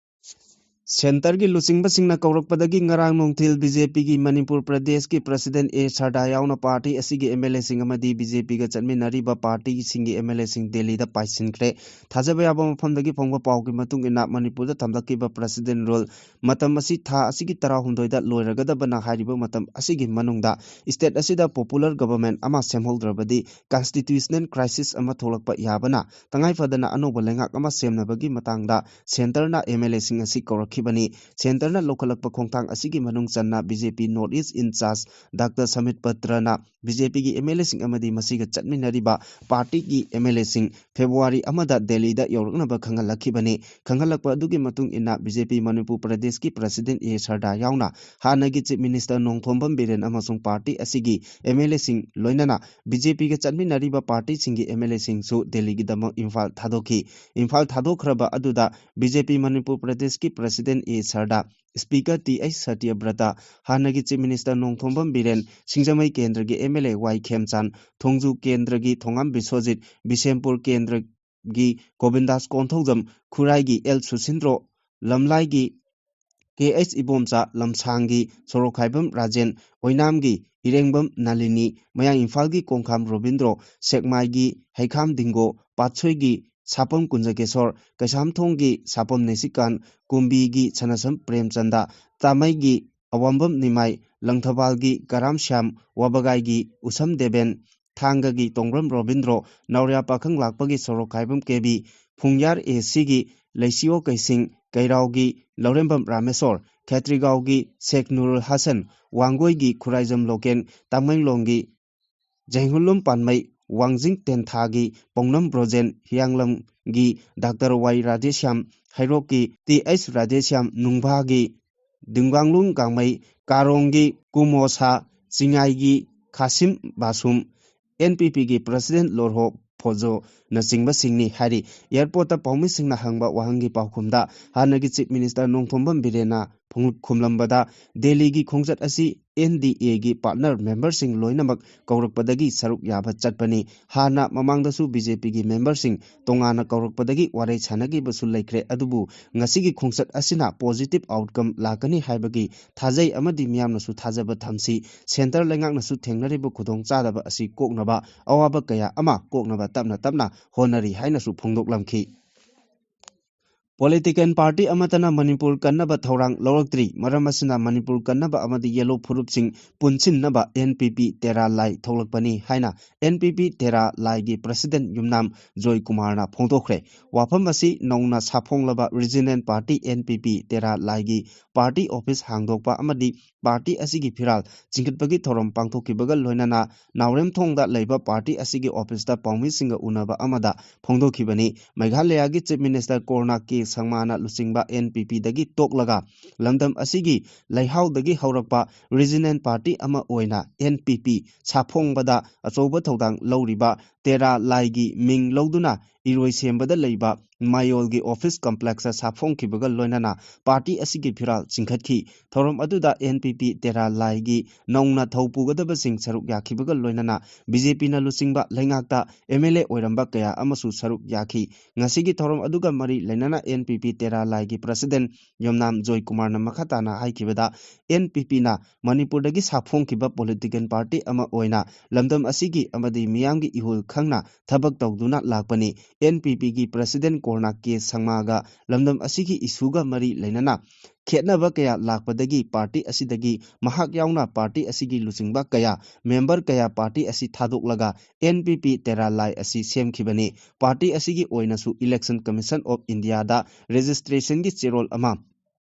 सेंटर की लुचिंगबसिंगना कौरकपदगी ngarang nongthil बीजेपी की मणिपुर प्रदेश की प्रेसिडेंट ए सरदा यावना पार्टी असिगी एमएलए सिंग अमदी बीजेपी का चटमिनरिबा पार्टी सिंगी एमएलए सिंग दिल्ली दा पाइसिनख्रे थाजबा याबा मफमदगी फोंगबा पावगी मतुंग इना मणिपुर दा थमलकिबा प्रेसिडेंट रोल मतम असी था असिगी 19 दा लोइरगदबना हारिबा मतम असिगी मनुंगदा स्टेट असिदा पॉपुलर गवर्नमेंट अमा सेमहोल्द्रबदी कॉन्स्टिट्यूशनल क्राइसिस अमा थोलकपा याबना तंगाई फदना अनोबा लेंगाक अमा सेमनबगी मतंगदा सेंटरना एमएलए सिंग असी कौरक ꯂꯧꯈꯤꯕꯅꯤ ꯁꯦꯟꯇꯔꯅ ꯂꯧꯈꯠꯂꯛꯄ ꯈꯣꯡꯊꯥꯡ ꯑꯁꯤꯒꯤ ꯃꯅꯨꯡ ꯆꯟꯅ BJP north east incharge doctor Sambit ꯄꯇ꯭ꯔꯅ ꯕꯤꯖꯦꯄꯤꯒꯤ ꯑꯦꯝꯑꯦꯜꯑꯦꯁꯤꯡ ꯑꯃꯗꯤ ꯃꯁꯤꯒ ꯆꯠꯃꯤꯟꯅꯔꯤꯕ ꯄꯥꯔꯇꯤꯒꯤ ꯑꯦꯝꯑꯦꯜꯑꯦꯁꯤꯡ ꯐꯦꯕ꯭ꯔꯨꯋꯥꯔꯤ ꯑꯃꯗ ꯗꯦꯜꯂꯤꯗ ꯌꯧꯔꯛꯅꯕ ꯈꯪꯍꯜꯂꯛꯈꯤꯕꯅꯤ ꯈꯪꯍꯜꯂꯛꯄ ꯑꯗꯨꯒꯤ ꯃꯇꯨꯡ ꯏꯟꯅ ꯕꯤꯖꯦꯄꯤ ꯃꯅꯤꯄꯨꯔ ꯄ꯭ꯔꯗꯦꯁꯀꯤ ꯄ꯭ꯔꯁꯤꯗꯦꯟ ꯑꯦ ꯁꯔꯗꯥ ꯌꯥꯎꯅ ꯍꯥꯟꯅꯒꯤ ꯆꯤꯞ ꯃꯤꯅꯤꯁꯇꯔ ꯅꯣꯡꯊꯣꯝꯕꯝ ꯕꯤꯔꯦꯟ ꯑꯃꯁꯨꯡ ꯄꯥꯔꯇꯤ ꯑꯁꯤꯒꯤ ꯑꯦꯝꯑꯦꯜꯑꯦꯁꯤꯡ ꯂꯣꯏꯅꯅ ꯕꯤꯖꯦꯄꯤꯒ ꯆꯠꯃꯤꯟꯅꯔꯤꯕ ꯄꯥꯔꯇꯤꯁꯤꯡꯒꯤ ꯑꯦꯝꯑꯦꯜꯑꯦꯁꯤꯡꯁꯨ ꯗꯦꯜꯂꯤꯒꯤꯗꯃꯛ ꯏꯝꯐꯥꯜ ꯊꯥꯗꯣꯛꯈꯤ ꯏꯝꯐꯥꯜ ꯊꯥꯗꯣꯛꯈ꯭ꯔꯕ ꯑꯗꯨꯗ ꯕꯤꯖꯦꯄꯤ ꯃꯅꯤꯄꯨꯔ ꯄ꯭ꯔꯗꯦꯁꯀꯤ ꯄ꯭ꯔꯁꯤꯗꯦꯟ ꯑꯦ ꯁꯔꯗꯥ ꯁ꯭ꯄꯤꯀꯔ ꯇꯤ ꯑꯩꯆ ꯁꯇ꯭ꯌꯕ꯭ꯔꯇ ꯍꯥꯟꯅꯒꯤ ꯆꯤꯞ ꯃꯤꯅꯤꯁꯇꯔ ꯅꯣꯡꯊꯣꯝꯕꯝ ꯕꯤꯔꯦꯟ ꯁꯤꯡꯖꯃꯩ ꯀꯦꯟꯗ꯭ꯔꯒꯤ ꯑꯦꯝꯑꯦꯜꯑꯦ ꯋꯥꯏ ꯈꯦꯝꯆꯥꯟ ꯊꯣꯡꯖꯨ ꯀꯦꯟꯗ꯭ꯔꯒꯤ ꯊꯣꯉꯥꯝ ꯕꯤꯁ꯭ꯋꯖꯤꯠ ꯕꯤꯁꯦꯝꯄꯨꯔ ꯀꯦꯟꯗ꯭ꯔꯒꯤ ꯒꯣꯕꯤꯟꯗꯥꯁ ꯀꯣꯟꯊꯧꯖꯝ ꯈꯨꯔꯥꯏꯒꯤ ꯑꯦꯜ ꯁꯨꯁꯤꯟꯗ꯭ꯔꯣ ꯂꯝꯂꯥꯏꯒꯤ ꯀꯦ ꯑꯩꯆ ꯏꯕꯣꯝꯆꯥ ꯂꯝꯁꯥꯡꯒꯤ ꯁꯣꯔꯣꯛꯈꯥꯏꯕꯝ ꯔꯥꯖꯦꯟ ꯑꯣꯏꯅꯥꯝꯒꯤ ꯏꯔꯦꯡꯕꯝ ꯅꯥꯂꯤꯅꯤ ꯃꯌꯥꯡ ꯏꯝꯐꯥꯜꯒꯤ ꯀꯣꯡꯈꯥꯝ ꯔꯣꯕꯤꯟꯗ꯭ꯔꯣ ꯁꯦꯛꯃꯥꯏꯒꯤ ꯍꯩꯈꯥꯝ ꯗꯤꯡꯒꯣ ꯄꯥꯠꯁꯣꯏꯒꯤ ꯁꯥꯄꯝ ꯀꯨꯟꯖꯀꯦꯁꯣꯔ ꯀꯩꯁꯥꯝꯊꯣꯡꯒꯤ ꯁꯥꯄꯝ ꯅꯦꯁꯤꯀꯥꯟ ꯀꯨꯝꯕꯤꯒꯤ ꯁꯅꯁꯝ ꯄ꯭ꯔꯦꯝꯆꯟꯗ ꯇꯥꯃꯩꯒꯤ ꯑꯋꯥꯡꯕꯝ ꯅꯤꯃꯥꯏ ꯂꯪꯊꯕꯥꯜꯒꯤ ꯀꯔꯥꯝ ꯁ꯭ꯌꯥꯝ ꯋꯥꯕꯒꯥꯏꯒꯤ ꯎꯁꯝ ꯗꯦꯕꯦꯟ ꯊꯥꯡꯒꯒꯤ ꯇꯣꯡꯕ꯭ꯔꯝ ꯔꯣꯕꯤꯟꯗ꯭ꯔꯣ ꯅꯧꯔꯤꯌꯥ ꯄꯥꯈꯪ ꯂꯥꯛꯄꯒꯤ ꯁꯣꯔꯣꯛꯈꯥꯏꯕꯝ ꯀꯦꯕꯤ ꯐꯨꯡꯌꯥꯔ ꯑꯦ ꯁꯤꯒꯤ ꯂꯩꯁꯤꯑꯣ ꯀꯩꯁꯤꯡ ꯀꯩꯔꯥꯎꯒꯤ ꯂꯧꯔꯦꯝꯕꯝ ꯔꯥꯃꯦꯁꯣꯔ ꯈꯦꯇ꯭ꯔꯤꯒꯥꯎꯒꯤ ꯁꯦꯈ ꯅꯨꯔꯨꯜ ꯍꯥꯁꯟ ꯋꯥꯡꯒꯣꯏꯒꯤ ꯈꯨꯔꯥꯏꯖꯝ ꯂꯣꯀꯦꯟ ꯇꯥꯃꯦꯡꯂꯣꯡꯒꯤ ꯖꯩꯍꯨꯂꯨꯝ ꯄꯥꯟꯃꯩ ꯋꯥꯡꯖꯤꯡ ꯇꯦꯟꯊꯥꯒꯤ ꯄꯧꯅꯝ ꯕ꯭ꯔꯣꯖꯦꯟ ꯍꯤꯌꯥꯡꯂꯝꯒꯤ ꯗꯥꯛꯇꯔ ꯋꯥꯏ ꯔꯥꯙꯦꯁ꯭ꯌꯥꯝ ꯍꯩꯔꯣꯛꯀꯤ ꯇꯤ ꯑꯩꯆ ꯔꯥꯙꯦꯁ꯭ꯌꯥꯝ ꯅꯨꯡꯚꯥꯒꯤ ꯗꯤꯡꯒꯥꯡꯂꯨꯡ ꯒꯥꯡꯃꯩ ꯀꯥꯔꯣꯡꯒꯤ ꯀꯨꯃꯣꯁꯥ ꯆꯤꯉꯥꯏꯒꯤ ꯈꯥꯁꯤꯝ ꯕꯥꯁꯨꯝ ꯑꯦꯟꯄꯤꯄꯤꯒꯤ ꯄ꯭ꯔꯁꯤꯗꯦꯟ ꯂꯣꯔꯍꯣ ꯐꯣꯖꯣꯅꯆꯤꯡꯕꯁꯤꯡꯅꯤ ꯍꯥꯏꯔꯤ ꯏꯌꯥꯔꯄꯣꯔꯠꯇ ꯄꯥꯎꯃꯤꯁꯤꯡꯅ ꯍꯪꯕ ꯋꯥꯍꯪꯒꯤ ꯄꯥꯎꯈꯨꯝꯗ ꯍꯥꯟꯅꯒꯤ ꯆꯤꯞ ꯃꯤꯅꯤꯁꯇꯔ ꯅꯣꯡꯊꯣꯝꯕꯝ ꯕꯤꯔꯦꯟꯅ ꯈꯨꯝꯂꯝꯕꯗ ꯗꯦꯜꯂꯤꯒꯤ ꯈꯣꯡꯆꯠ ꯑꯁꯤ NDAꯒꯤ ꯄꯥꯔꯠꯅꯔ ꯃꯦꯝꯕꯔꯁꯤꯡ ꯂꯣꯏꯅꯃꯛ ꯀꯧꯔꯛꯄꯗꯒꯤ ꯁꯔꯨꯛ ꯌꯥꯕ ꯆꯠꯄꯅꯤ ꯍꯥꯟꯅ ꯃꯃꯥꯡꯗꯁꯨ ꯕꯤꯖꯦꯄꯤꯒꯤ ꯃꯦꯝꯕꯔꯁꯤꯡ ꯇꯣꯉꯥꯟꯅ ꯀꯧꯔꯛꯄꯗꯒꯤ ꯋꯥꯔꯩ ꯁꯥꯟꯅꯈꯤꯕꯁꯨ ꯂꯩꯈ꯭ꯔꯦ ꯑꯗꯨꯕꯨ ꯉꯁꯤꯒꯤ ꯈꯣꯡꯆꯠ ꯑꯁꯤꯅ ꯄꯣꯖꯤꯇꯤꯕ ꯑꯥꯎꯠꯀꯝ ꯂꯥꯛꯀꯅꯤ ꯍꯥꯏꯕꯒꯤ ꯊꯥꯖꯩ ꯑꯃꯗꯤ ꯃꯤꯌꯥꯝꯅꯁꯨ ꯊꯥꯖꯕ ꯊꯝꯁꯤ ꯁꯦꯟꯇꯔ ꯂꯩꯉꯥꯛꯅꯁꯨ ꯊꯦꯡꯅꯔꯤꯕ ꯈꯨꯗꯣꯡꯆꯥꯗꯕ ꯑꯁꯤ ꯀꯣꯛꯅꯕ ꯑꯋꯥꯕ ꯀꯌꯥ ꯑꯃ ꯀꯣꯛꯅꯕ ꯇꯞꯅ ꯇꯞꯅ ꯍꯣꯠꯅꯔꯤ ꯍꯥꯏꯅꯁꯨ ꯐꯣꯡꯗꯣꯛꯂꯝꯈꯤ ꯄꯣꯂꯤꯇꯤꯀꯦꯜ ꯄꯥꯔꯇꯤ ꯑꯃꯠꯇꯅ ꯃꯅꯤꯄꯨꯔ ꯀꯟꯅꯕ ꯊꯧꯔꯥꯡ ꯂꯧꯔꯛꯇ꯭ꯔꯤ ꯃꯔꯝ ꯑꯁꯤꯅ ꯃꯅꯤꯄꯨꯔ ꯀꯟꯅꯕ ꯑꯃꯗꯤ ꯌꯦꯜꯂꯣ ꯐꯨꯔꯨꯞꯁꯤꯡ ꯄꯨꯟꯁꯤꯟꯅꯕ NPP ꯇꯦꯔꯥ ꯂꯥꯏ ꯊꯣꯛꯂꯛꯄꯅꯤ ꯍꯥꯏꯅ NPP ꯇꯦꯔꯥ ꯂꯥꯏꯒꯤ ꯄ꯭ꯔꯁꯤꯗꯦꯟ ꯌꯨꯝꯅꯥꯝ ꯖꯣꯏ ꯀꯨꯃꯥꯔꯅ ꯐꯣꯡꯗꯣꯛꯈ꯭ꯔꯦ ꯋꯥꯐꯝ ꯑꯁꯤ ꯅꯧꯅ 사ꯐꯣꯡꯂꯕ ꯔꯤꯖꯅꯦꯜ ꯄꯥꯔꯇꯤ NPP ꯇꯦꯔꯥ ꯂꯥꯏꯒꯤ ꯄꯥꯔꯇꯤ ꯑꯣꯐꯤꯁ ꯍꯥꯡꯗꯣꯛꯄ ꯑꯃꯗꯤ ꯄꯥꯔꯇꯤ ꯑꯁꯤꯒꯤ ꯐꯤꯔꯥꯜ ꯆꯤꯡꯈꯠꯄꯒꯤ ꯊꯧꯔꯝ ꯄꯥꯡꯊꯣꯛꯈꯤꯕꯒ ꯂꯣꯏꯅꯅ ꯅꯥꯎꯔꯦꯝꯊꯣꯡꯗ ꯂꯩꯕ ꯄꯥꯔꯇꯤ ꯑꯁꯤꯒꯤ ꯑꯣꯐꯤꯁꯇ ꯄꯥꯎꯃꯤꯁꯤꯡꯒ ꯎꯅꯕ ꯑꯃꯗ ꯐꯣꯡꯗꯣꯛꯈꯤꯕꯅꯤ ꯃꯦꯘꯥꯂꯌꯥꯒꯤ ꯆꯤꯞ ꯃꯤꯅꯤꯁꯇꯔ ꯀꯣꯔꯅꯥ ꯀꯦ ꯁꯪꯃꯥꯅ ꯂꯨꯆꯤꯡꯕ NPPꯗꯒꯤ ꯇꯣꯛꯂꯒ ꯂꯝꯗꯝ ꯑꯁꯤꯒꯤ ꯂꯩꯍꯥꯎꯗꯒꯤ ꯍꯧꯔꯛꯄ ꯔꯤꯖꯅꯦꯜ ꯄꯥꯔꯇꯤ ꯑꯃ ꯑꯣꯏꯅ NPP ꯁꯥꯐꯣꯡꯕꯗ ꯑꯆꯧꯕ ꯊꯧꯗꯥꯡ ꯂꯧꯔꯤꯕ ꯇꯦꯔꯥ ꯂꯥꯏꯒꯤ ꯃꯤꯡ ꯂꯧꯗꯨꯅ ꯏꯔꯣꯏꯁꯦꯝꯕꯗ ꯂꯩꯕ ꯃꯥꯌꯣꯜꯒꯤ ꯑꯣꯐꯤꯁ ꯀꯝꯄ꯭ꯂꯦꯛꯁꯇ ꯁꯥꯐꯣꯡꯈꯤꯕꯒ ꯂꯣꯏꯅꯅ ꯄꯥꯔꯇꯤ ꯑꯁꯤꯒꯤ ꯐꯤꯔꯥꯜ ꯆꯤꯡꯈꯠꯈꯤ ꯊꯧꯔꯝ ꯑꯗꯨꯗ NPP ꯇꯦꯔꯥ ꯂꯥꯏꯒꯤ ꯅꯧꯅ ꯊꯧ ꯄꯨꯒꯗꯕꯁꯤꯡ ꯁꯔꯨꯛ ꯌꯥꯈꯤꯕꯒ ꯂꯣꯏꯅꯅ BJPꯅ ꯂꯨꯆꯤꯡꯕ ꯂꯩꯉꯥꯛꯇ MLA ꯑꯣꯏꯔꯝꯕ ꯀꯌꯥ ꯑꯃꯁꯨ ꯁꯔꯨꯛ ꯌꯥꯈꯤ ꯉꯁꯤꯒꯤ ꯊꯧꯔꯝ ꯑꯗꯨꯒ ꯃꯔꯤ ꯂꯩꯅꯅ NPP ꯇꯦꯔꯥ ꯂꯥꯏꯒꯤ ꯄ꯭ꯔꯁꯤꯗꯦꯟ ꯌꯨꯝꯅꯥꯝ ꯖꯣꯏ ꯀꯨꯃꯥꯔꯅ ꯃꯈꯥ ꯇꯥꯅ ꯍꯥꯏꯈꯤꯕꯗ NPPꯅ ꯃꯅꯤꯄꯨꯔꯗꯒꯤ ꯁꯥꯐꯣꯡꯈꯤꯕ ꯄꯣꯂꯤꯇꯤꯀꯦꯜ ꯄꯥꯔꯇꯤ ꯑꯃ ꯑꯣꯏꯅ ꯂꯝꯗꯝ ꯑꯁꯤꯒꯤ ꯑꯃꯗꯤ ꯃꯤꯌꯥꯝꯒꯤ ꯏꯍꯨꯜ ꯈꯪꯅ ꯊꯕꯛ ꯇꯧꯗꯨꯅ ꯂꯥꯛꯄꯅꯤ NPPꯒꯤ ꯄ꯭ꯔꯁꯤꯗꯦꯟ ꯀꯣꯔꯅꯥ ꯀꯦ ꯁꯪꯃꯥꯒ ꯂꯝꯗꯝ ꯑꯁꯤꯒꯤ ꯏꯁꯨꯒ ꯃꯔꯤ ꯂꯩꯅꯅ ꯈꯦꯠꯅꯕ ꯀꯌꯥ ꯂꯥꯛꯄꯗꯒꯤ ꯄꯥꯔꯇꯤ ꯑꯁꯤꯗꯒꯤ ꯃꯍꯥꯛ ꯌꯥꯎꯅ ꯄꯥꯔꯇꯤ ꯑꯁꯤꯒꯤ ꯂꯨꯆꯤꯡꯕ ꯀꯌꯥ ꯃꯦꯝꯕꯔ kaya ꯄꯥꯔꯇꯤ ꯑꯁꯤ ꯊꯥꯗꯣꯛꯂꯒ NPP ꯇꯦꯔꯥ ꯂꯥꯏ ꯑꯁꯤ ꯁꯦꯝꯈꯤꯕꯅꯤ ꯄꯥꯔꯇꯤ ꯑꯁꯤꯒꯤ ꯑꯣꯏꯅꯁꯨ ꯏꯂꯦꯛꯁꯟ ꯀꯃꯤꯁꯟ ꯑꯣꯐ ꯏꯟꯗꯤꯌꯥꯗ ꯔꯦꯖꯤꯁꯇ꯭ꯔꯦꯁꯟꯒꯤ ꯆꯦꯔꯣꯜ ꯑꯃ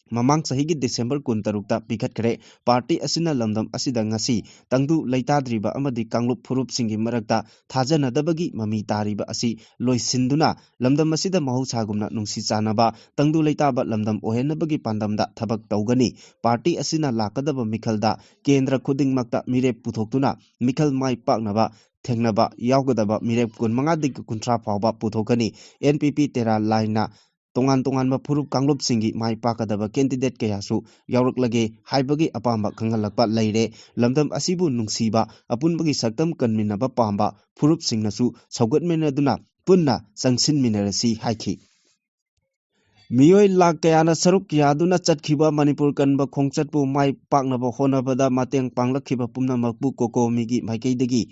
ꯃꯃꯥꯡ ꯆꯍꯤꯒꯤ ꯗꯤꯁꯦꯝꯕꯔ 16ꯇ ꯄꯤꯈꯠꯈ꯭ꯔꯦ ꯄꯥꯔꯇꯤ ꯑꯁꯤꯅ ꯂꯝꯗꯝ ꯑꯁꯤꯗ ꯉꯁꯤ ꯇꯪꯗꯨ ꯂꯩꯇꯥꯗ꯭ꯔꯤꯕ ꯑꯃꯗꯤ ꯀꯥꯡꯂꯨꯞ ꯐꯨꯔꯨꯞꯁꯤꯡꯒꯤ ꯃꯔꯛꯇ ꯊꯥꯖꯅꯗꯕꯒꯤ ꯃꯃꯤ ꯇꯥꯔꯤꯕ ꯑꯁꯤ ꯂꯣꯏꯁꯤꯟꯗꯨꯅ ꯂꯝꯗꯝ ꯑꯁꯤꯗ ꯃꯍꯧꯁꯥꯒꯨꯝꯅ ꯅꯨꯡꯁꯤ ꯆꯥꯟꯅꯕ ꯇꯪꯗꯨ ꯂꯩꯇꯥꯕ ꯂꯝꯗꯝ ꯑꯣꯏꯍꯟꯅꯕꯒꯤ ꯄꯥꯟꯗꯝꯗ ꯊꯕꯛ ꯇꯧꯒꯅꯤ ꯄꯥꯔꯇꯤ ꯑꯁꯤꯅ ꯂꯥꯛꯀꯗꯕ ꯃꯤꯈꯜꯗ ꯀꯦꯟꯗ꯭ꯔ ꯈꯨꯗꯤꯡꯃꯛꯇ ꯃꯤꯔꯦꯞ ꯄꯨꯊꯣꯛꯇꯨꯅ ꯃꯤꯈꯜ ꯃꯥꯏ ꯄꯥꯛꯅꯕ ꯊꯦꯡꯅꯕ ꯌꯥꯎꯒꯗꯕ ꯃꯤꯔꯦꯞ 25ꯗꯒꯤ 30 ꯐꯥꯎꯕ ꯄꯨꯊꯣꯛꯀꯅꯤ NPP ꯇꯦꯔꯥ ꯂꯥꯏꯅ ꯇꯣꯉꯥꯟ ꯇꯣꯉꯥꯟꯕ ꯐꯨꯔꯨꯞ ꯀꯥꯡꯂꯨꯞꯁꯤꯡꯒꯤ ꯃꯥꯏ ꯄꯥꯛꯀꯗꯕ ꯀꯦꯟꯗꯤꯗꯦꯠ ꯀꯌꯥꯁꯨ ꯌꯥꯎꯔꯛꯂꯒꯦ ꯍꯥꯏꯕꯒꯤ ꯑꯄꯥꯝꯕ ꯈꯪꯍꯜꯂꯛꯄ ꯂꯩꯔꯦ ꯂꯝꯗꯝ ꯑꯁꯤꯕꯨ ꯅꯨꯡꯁꯤꯕ ꯑꯄꯨꯟꯕꯒꯤ ꯁꯛꯇꯝ ꯀꯟꯃꯤꯟꯅꯕ ꯄꯥꯝꯕ ꯐꯨꯔꯨꯞꯁꯤꯡꯅꯁꯨ ꯁꯧꯒꯠꯃꯤꯟꯅꯗꯨꯅ ꯄꯨꯟꯅ ꯆꯪꯁꯤꯟꯃꯤꯟꯅꯔꯁꯤ ꯍꯥꯏꯈꯤ ꯃꯤꯑꯣꯏ ꯂꯥꯛ ꯀꯌꯥꯅ ꯁꯔꯨꯛ ꯌꯥꯗꯨꯅ ꯆꯠꯈꯤꯕ ꯃꯅꯤꯄꯨꯔ ꯀꯟꯕ ꯈꯣꯡꯆꯠꯄꯨ ꯃꯥꯏ ꯄꯥꯛꯅꯕ ꯍꯣꯠꯅꯕꯗ ꯃꯇꯦꯡ ꯄꯥꯡꯂꯛꯈꯤꯕ ꯄꯨꯝꯅꯃꯛꯄꯨ ꯀꯣꯀꯣꯃꯤꯒꯤ ꯃꯥꯏꯀꯩꯗꯒꯤ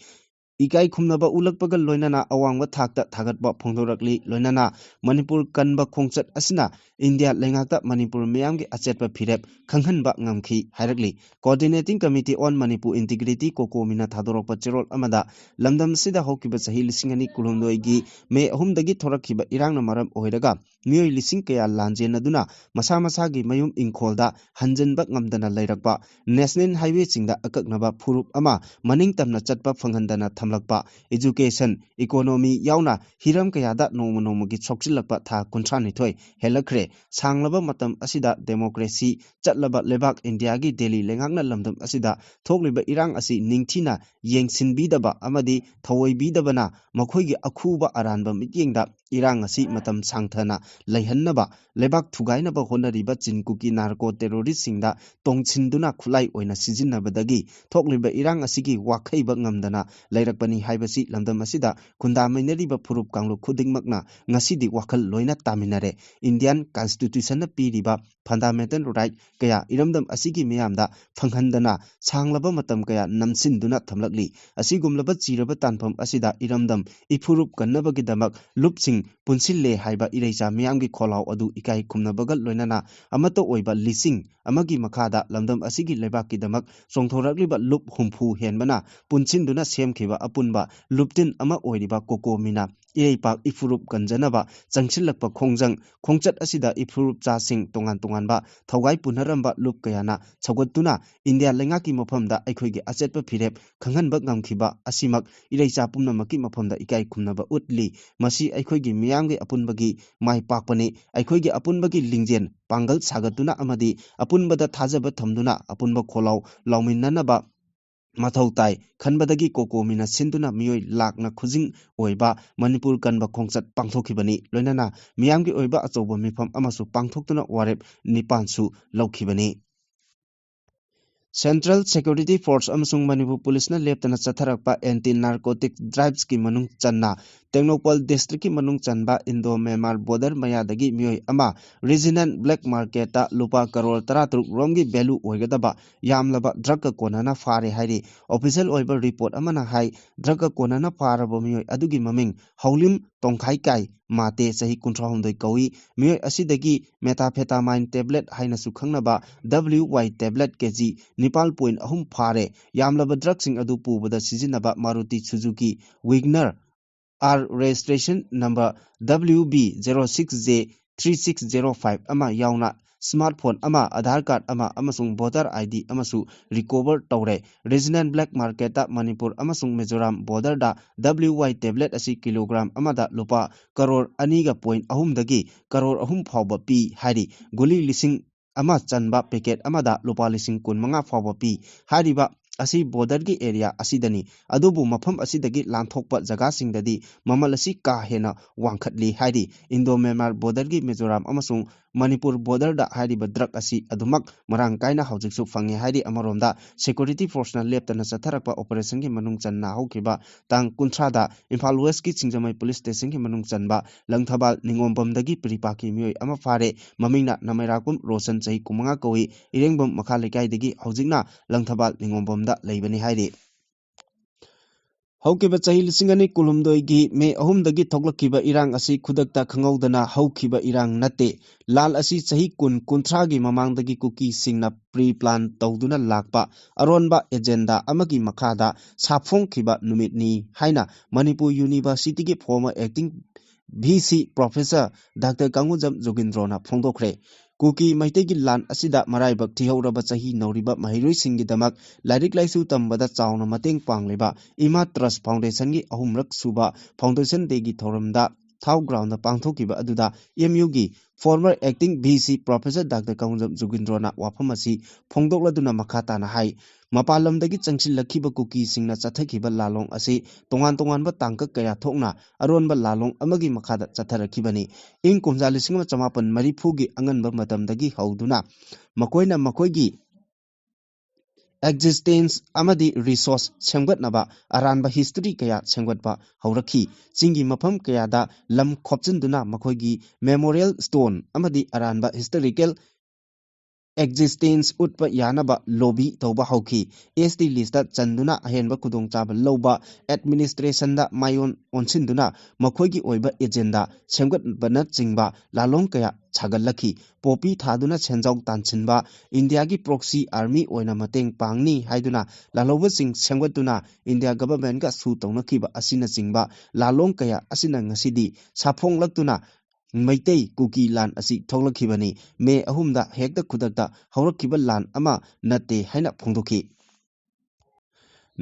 Ikai khumnaba ulakpaga loinana awangwa thakta thagatba phongdorakli loinana Manipur kanba khongchat asina India lengakta Manipur miyamgi achetpa phirep khanghanba ngamkhi hairakli Coordinating Committee on Manipur Integrity Kokomina thadorokpa cherol amada lamdam sida hokiba sahi lisingani kulumdoigi me ahumdagi thorakhiba irangna maram oiraga miyoi lising kaya lanjenaduna masa masagi mayum ingkholda hanjanba ngamdana leirakpa National Highway chingda akaknaba phurup ama maning tamna chatpa phanghandana thamlakpa education economy yauna hiram kayada nomonomogi chokchilakpa tha kunthra nithoi helakre sanglaba matam asida democracy chatlaba lebak India gi Delhi lengakna lamdam asida thokliba irang asi ningthina yengsinbidaba amadi thawoibidabana makhoigi akhuba aranba mityengda irang asi matam sangthana leihannaba lebak thugainaba honariba chinkuki narco terrorist singda tongchinduna khulai oina sijinnabadagi thokliba irang asigi wakhaiba ngamdana leirakpani haibasi lamdam asida khunda mainariba phurup kanglu khudingmakna ngasidi wakhal loina taminare Indian Constitution na piriba fundamental right kaya iramdam asigi miyamda phanghandana sanglaba matam kaya namsinduna thamlakli asigumlaba chiraba tanpham asida iramdam iphurup kannabagi damak lupsing punsille haiba ireicha miyamgi kholaw adu ikai khumnabagal loinana amato oiba lising amagi makhada lamdam asigi lebakki damak chongthorakliba lup humphu henbana punchinduna semkhiba apunba luptin ama oiriba kokomina Ireipak ifurup ganjanaba changchilakpa khongjang khongchat asida ifurup chasing tongan tonganba thogai punaramba lup kayana chawgattuna India lengaki mafamda aikhoigi achetpa phirep khanghanba ngamkhiba asimak ireicha pumnamaki mafamda ikai khumnaba utli masi aikhoigi miyamgi apunbagi mai pakpani aikhoigi apunbagi lingjen pangal sagatuna amadi apunbada thajaba thamduna apunba kholaw lawminnanaba Mathau tai khanbadagi kokomina sinduna miyoi lakna khujing oiba Manipur kanba khongchat pangthokibani loinana miyamgi oiba achouba mifam amasu pangthoktuna warep nipansu laukhibani Central Security Force amasung Manipur Police na leptana chatharakpa anti-narcotic drives ki manung channa Technopal District ki manung chanba Indo-Myanmar border mayadagi miyoi ama regional black market ta lupa crore 13 romgi value oigadaba yamlaba drug ka konana fare hairi official oiba report amana hai drug ka konana farabo miyoi adugi maming haulim tongkhai kai mate sahi kunthra homdoi kawi miyoi asidagi methamphetamine tablet haina su khangnaba WY tablet kg 9.3 fare yamlaba drug sing adu pubada sijinnaba Maruti Suzuki Wigner R registration number WB06J3605 ama yauna smartphone ama Aadhaar card ama amasung voter ID amasu recover tawre regional black market ta Manipur amasung Mizoram border da WY tablet asi kilogram amada lupa crore 2.3 dagi crore 3 phawba pi hari guli lising ama chanba packet amada lupa lising 15 phawba pi hariba asi border gi area asidani adubu mafam asidagi lanthokpa jaga singdadi mamal asi ka hena wangkhatli hairi Indo-Myanmar border gi Mizoram amasung Manipur border da hairi drug asi adumak marang kaina haujiksu fange hairi amaromda security force na leptana chatharakpa operation gi manung channa hokhiba tang kunthra da Imphal West ki Chingjamai police station gi manung chanba Langthabal Ningombam dagi pripaki miyoi ama fare mamingna Namairakum Roshan chai kumanga kawi Irengbam makha lekai dagi haujikna Langthabal Ningombam da leibani hairi Haukiba chahi lisingani kulumdoi me ahumdagi thoklakiba irang asi khudakta khangawdana haukiba irang nate lal asi chahi kunthra gi mamangdagi kuki singna pre-plan tawduna lakpa aronba agenda amagi makhada saphongkhiba numitni haina Manipur University gi former acting VC Professor Dr. Kangujam Jogindrona phongdokre Kuki maitegi lan asida maraibak thihauraba chahi nauriba mahiroi singi damak lairik laisu tambada chauna mateng pangleba Ima Trust Foundation gi ahumrak suba foundation degi thoramda thau ground na pangthokiba aduda MU gi former acting VC Professor Dr. Kangujam Jogindrona wafamasi phongdokladuna makhata na hai Mapalamdagi changchilakhiba kuki singna chathakiba lalong ase tongan tonganba tangka kaya thokna aronba lalong amagi makhada chatharakibani ing kumja lising ma chamapan marifugi anganba matamdagi hauduna makoina makoigi existence amadi resource sengbatnaba aranba history kaya sengbatba haurakhi chingi mafam kaya da lam khopchinduna makoigi memorial stone amadi aranba historical existence utpa yanaba lobby toba hauki SD list chanduna ahenba kudong chaba loba administration da mayon onsinduna makhoigi oiba agenda semgat bana chingba lalong kaya chagalaki popi thaduna chenjau tansinba India gi proxy army oina mateng pangni haiduna laloba sing semgatuna India government ga su tongnakiba asina chingba lalong kaya asina ngasidi saphong laktuna Maitei kuki lan asi thoglakibani me ahumda hekta khudakta hawrakiba lan ama natte haina phongdoki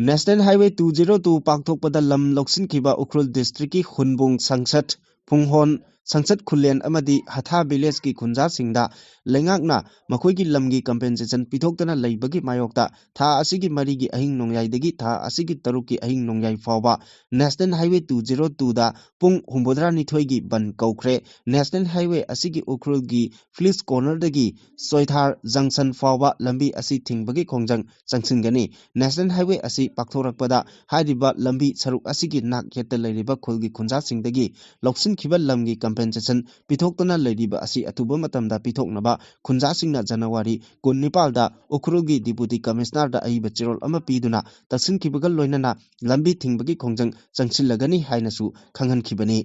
National Highway 202 pakthokpada lam loksinkiba Ukhrul district ki Khunbung Sangsat Phunghon Sangsat Khulen amadi Hatha village ki khunja singda lengakna makhoi ki lamgi compensation pithoktana leibagi mayokta tha asigi mari gi ahing nongyai dagi tha asigi taruk ki ahing nongyai fawba National Highway 202 da pung humbodra nithoi gi ban kaukre National Highway asigi Ukhrul gi Fleece corner dagi Soithar junction fawba lambi asi thingbagi khongjang changsingani National Highway asi pakthorakpada hariba lambi saruk asigi nak yetta leiriba khulgi khunja singdagi loksin khiba lamgi compensation pithoktana leiriba asi atuba matamda pithoknaba khunja singna January 19 da Ukhrulgi deputy commissioner da aiba chirol ama piduna taksin khibaga loinana lambi thingbagi khongjang changsilagani hainasu khanghan khibani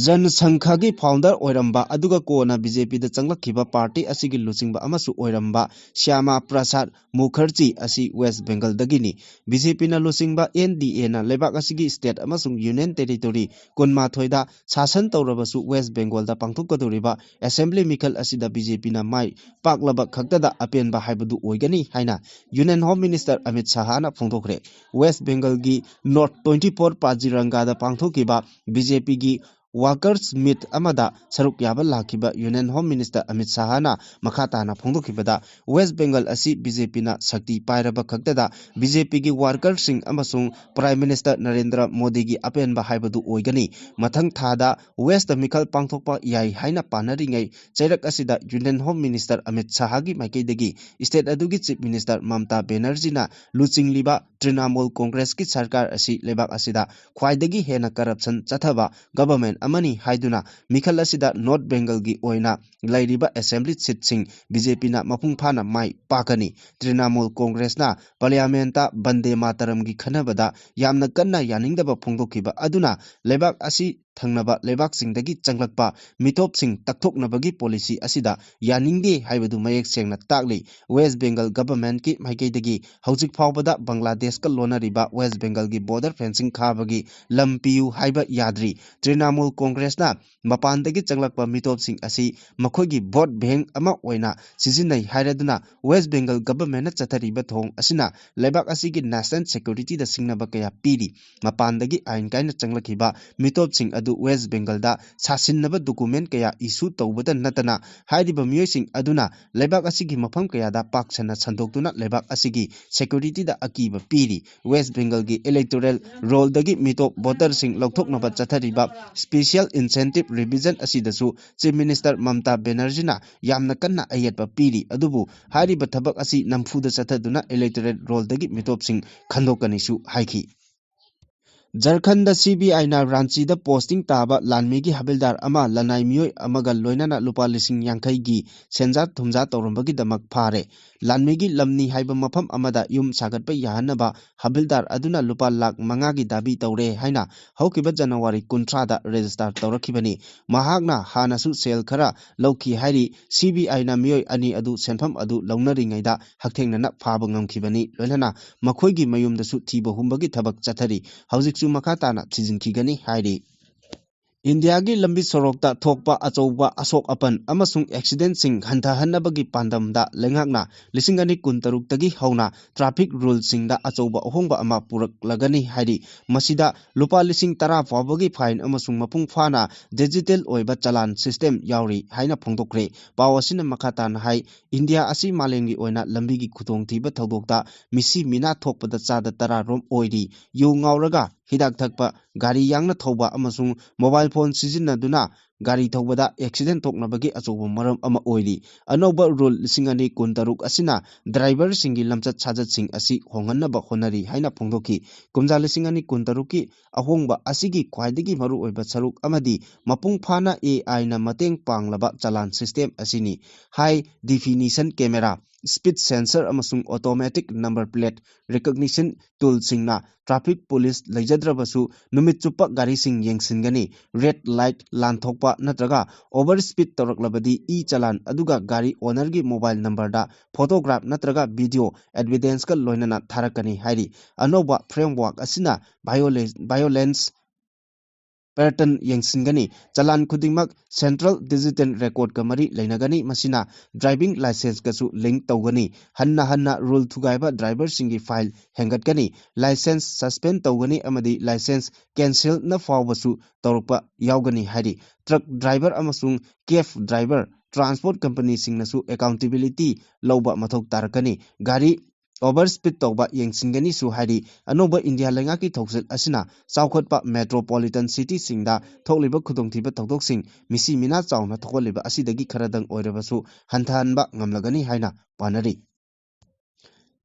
Jan Sankha gi founder oiramba aduga kona BJP da changlakhiba party asigi luchingba amasu oiramba Shyama Prasad Mukherjee asi West Bengal dagini BJP na luchingba NDA na lebak asigi state amasung union territory kunma thoida sasan tawrabasu West Bengal da pangthokadoriba assembly mikal asida BJP na mai paklaba khaktada apenba haibadu oigani haina Union Home Minister Amit Shah na phongthokre West Bengal gi North 24 Paziranga da pangthokiba BJP gi Workers Meet Amada Saruk Yaba Lakiba Union Home Minister Amit Shah na Makata na Phongdokibada West Bengal asi BJP na Shakti Pairaba Khaktada BJP gi workers sing amasung Prime Minister Narendra Modi gi apenba haibadu oigani mathang thada West Mikal Pangthokpa yai haina panaringai chairak asida Union Home Minister Amit Shah gi maikaidagi State adugi Chief Minister Mamta Banerjee na luchingliba Trinamool Congress ki sarkar asi lebak asida khwaidagi hena corruption chathaba government amani haiduna mikhal asida North Bengal gi oina lairiba assembly seat sing BJP na mapung phana mai pakani Trinamool Congress na parliament ta bande mataram gi khanabada yamna kanna yaningdaba phongdokhiba aduna lebak asi thangnaba lebak singdagi changlakpa mitop sing takthoknabagi policy asida yaningde haibadu mayek sengna takli West Bengal government ki maikaidagi hojik phawbada Bangladesh ka lonariba West Bengal gi border fencing khabagi lampiu haiba yadri Trinamool Congress na mapandagi changlakpa mitop sing asi makhoigi vote bank ama oina sizinai hairaduna West Bengal government na chathariba thong asina lebak asigi national security da singnaba kaya piri mapandagi ain kaina changlakhiba mitop sing adu West Bengal da sasinaba document kaya issue tawbada natana hairiba miyoi aduna lebak asigi mafam kaya da paksana sandoktuna lebak asigi security da akiba piri West Bengal gi electoral roll dagi mitop voter sing lokthoknaba chathariba special incentive revision asidasu Chief Minister Mamta Banerjee na yamna kanna ayatba piri adubu hairiba thabak asi namfuda chathaduna electoral roll dagi mitop sing khandokani su haiki Jharkhand da CBI na Ranchi da posting taba lanmi gi habildar ama lanai miyoi amaga loinana lupa lising yangkai gi senja thumja tawrambagi damak phare lanmi gi lamni haiba mafam amada yum sagatpa yahanaba habildar aduna lupa lakh manga gi dabi tawre haina haukiba January 13 da register tawrakhibani mahakna hanasu sel khara lawki hairi CBI na miyoi ani adu senfam adu launari da hakthengna phaba ngamkhibani loinana makhoi gi mayum da su thiba humbagi thabak chathari hauzik su makatana chijinkigani hairi India gi lambi sorokta thokpa achouba asok apan amasung accident sing hantahannabagi pandamda lengakna lisingani kuntaruk tagi hauna traffic rule sing da achouba ohongba ama purak lagani hairi masida lupa lising tara fawbagi fine amasung mapung phana digital oiba chalan system yauri haina phongdokre pawasina makatan hai India asi malengi oina lambi gi khutong thiba thodokta misi mina thokpada chada tara rom oiri yu ngauraga hidak thakpa gari yangna thoba amasung mobile phone sizinaduna gari thobada accident thoknabagi achoba maram ama oili anoba rule singani kuntaruk asina driver singi lamchat sajat sing asi honganaba honari haina phongdoki kumjal singani kuntaruki ahongba asigi khwaidagi maru oiba saruk amadi mapung phana AI na mateng panglaba chalan system asini high definition camera speed sensor amasung automatic number plate recognition tool singna traffic police leijadrabasu numit chupa gari sing yengsingani red light lanthokpa natraga over speed toraklabadi e chalan aduga gari owner gi mobile number da photograph natraga video evidence ka loinana tharakani hairi anoba framework asina violence pattern yengsingani chalan khudingmak central digital record ka mari leinagani masina driving license kasu link tawgani hanna rule thugaiba driver singi file hengatkani license suspend tawgani amadi license cancel na fawbasu tawrukpa yaugani hari truck driver amasung caf driver transport company singnasu accountability lawba mathok tarakani gari overspeed tawba yengsingani su hari anoba India lenga ki thoksel asina chawkhotpa metropolitan city singda thokliba khudongthiba tawdoksing misi mina chawna thokoliba asidagi kharadang oirabasu hanthanba ngamlagani haina panari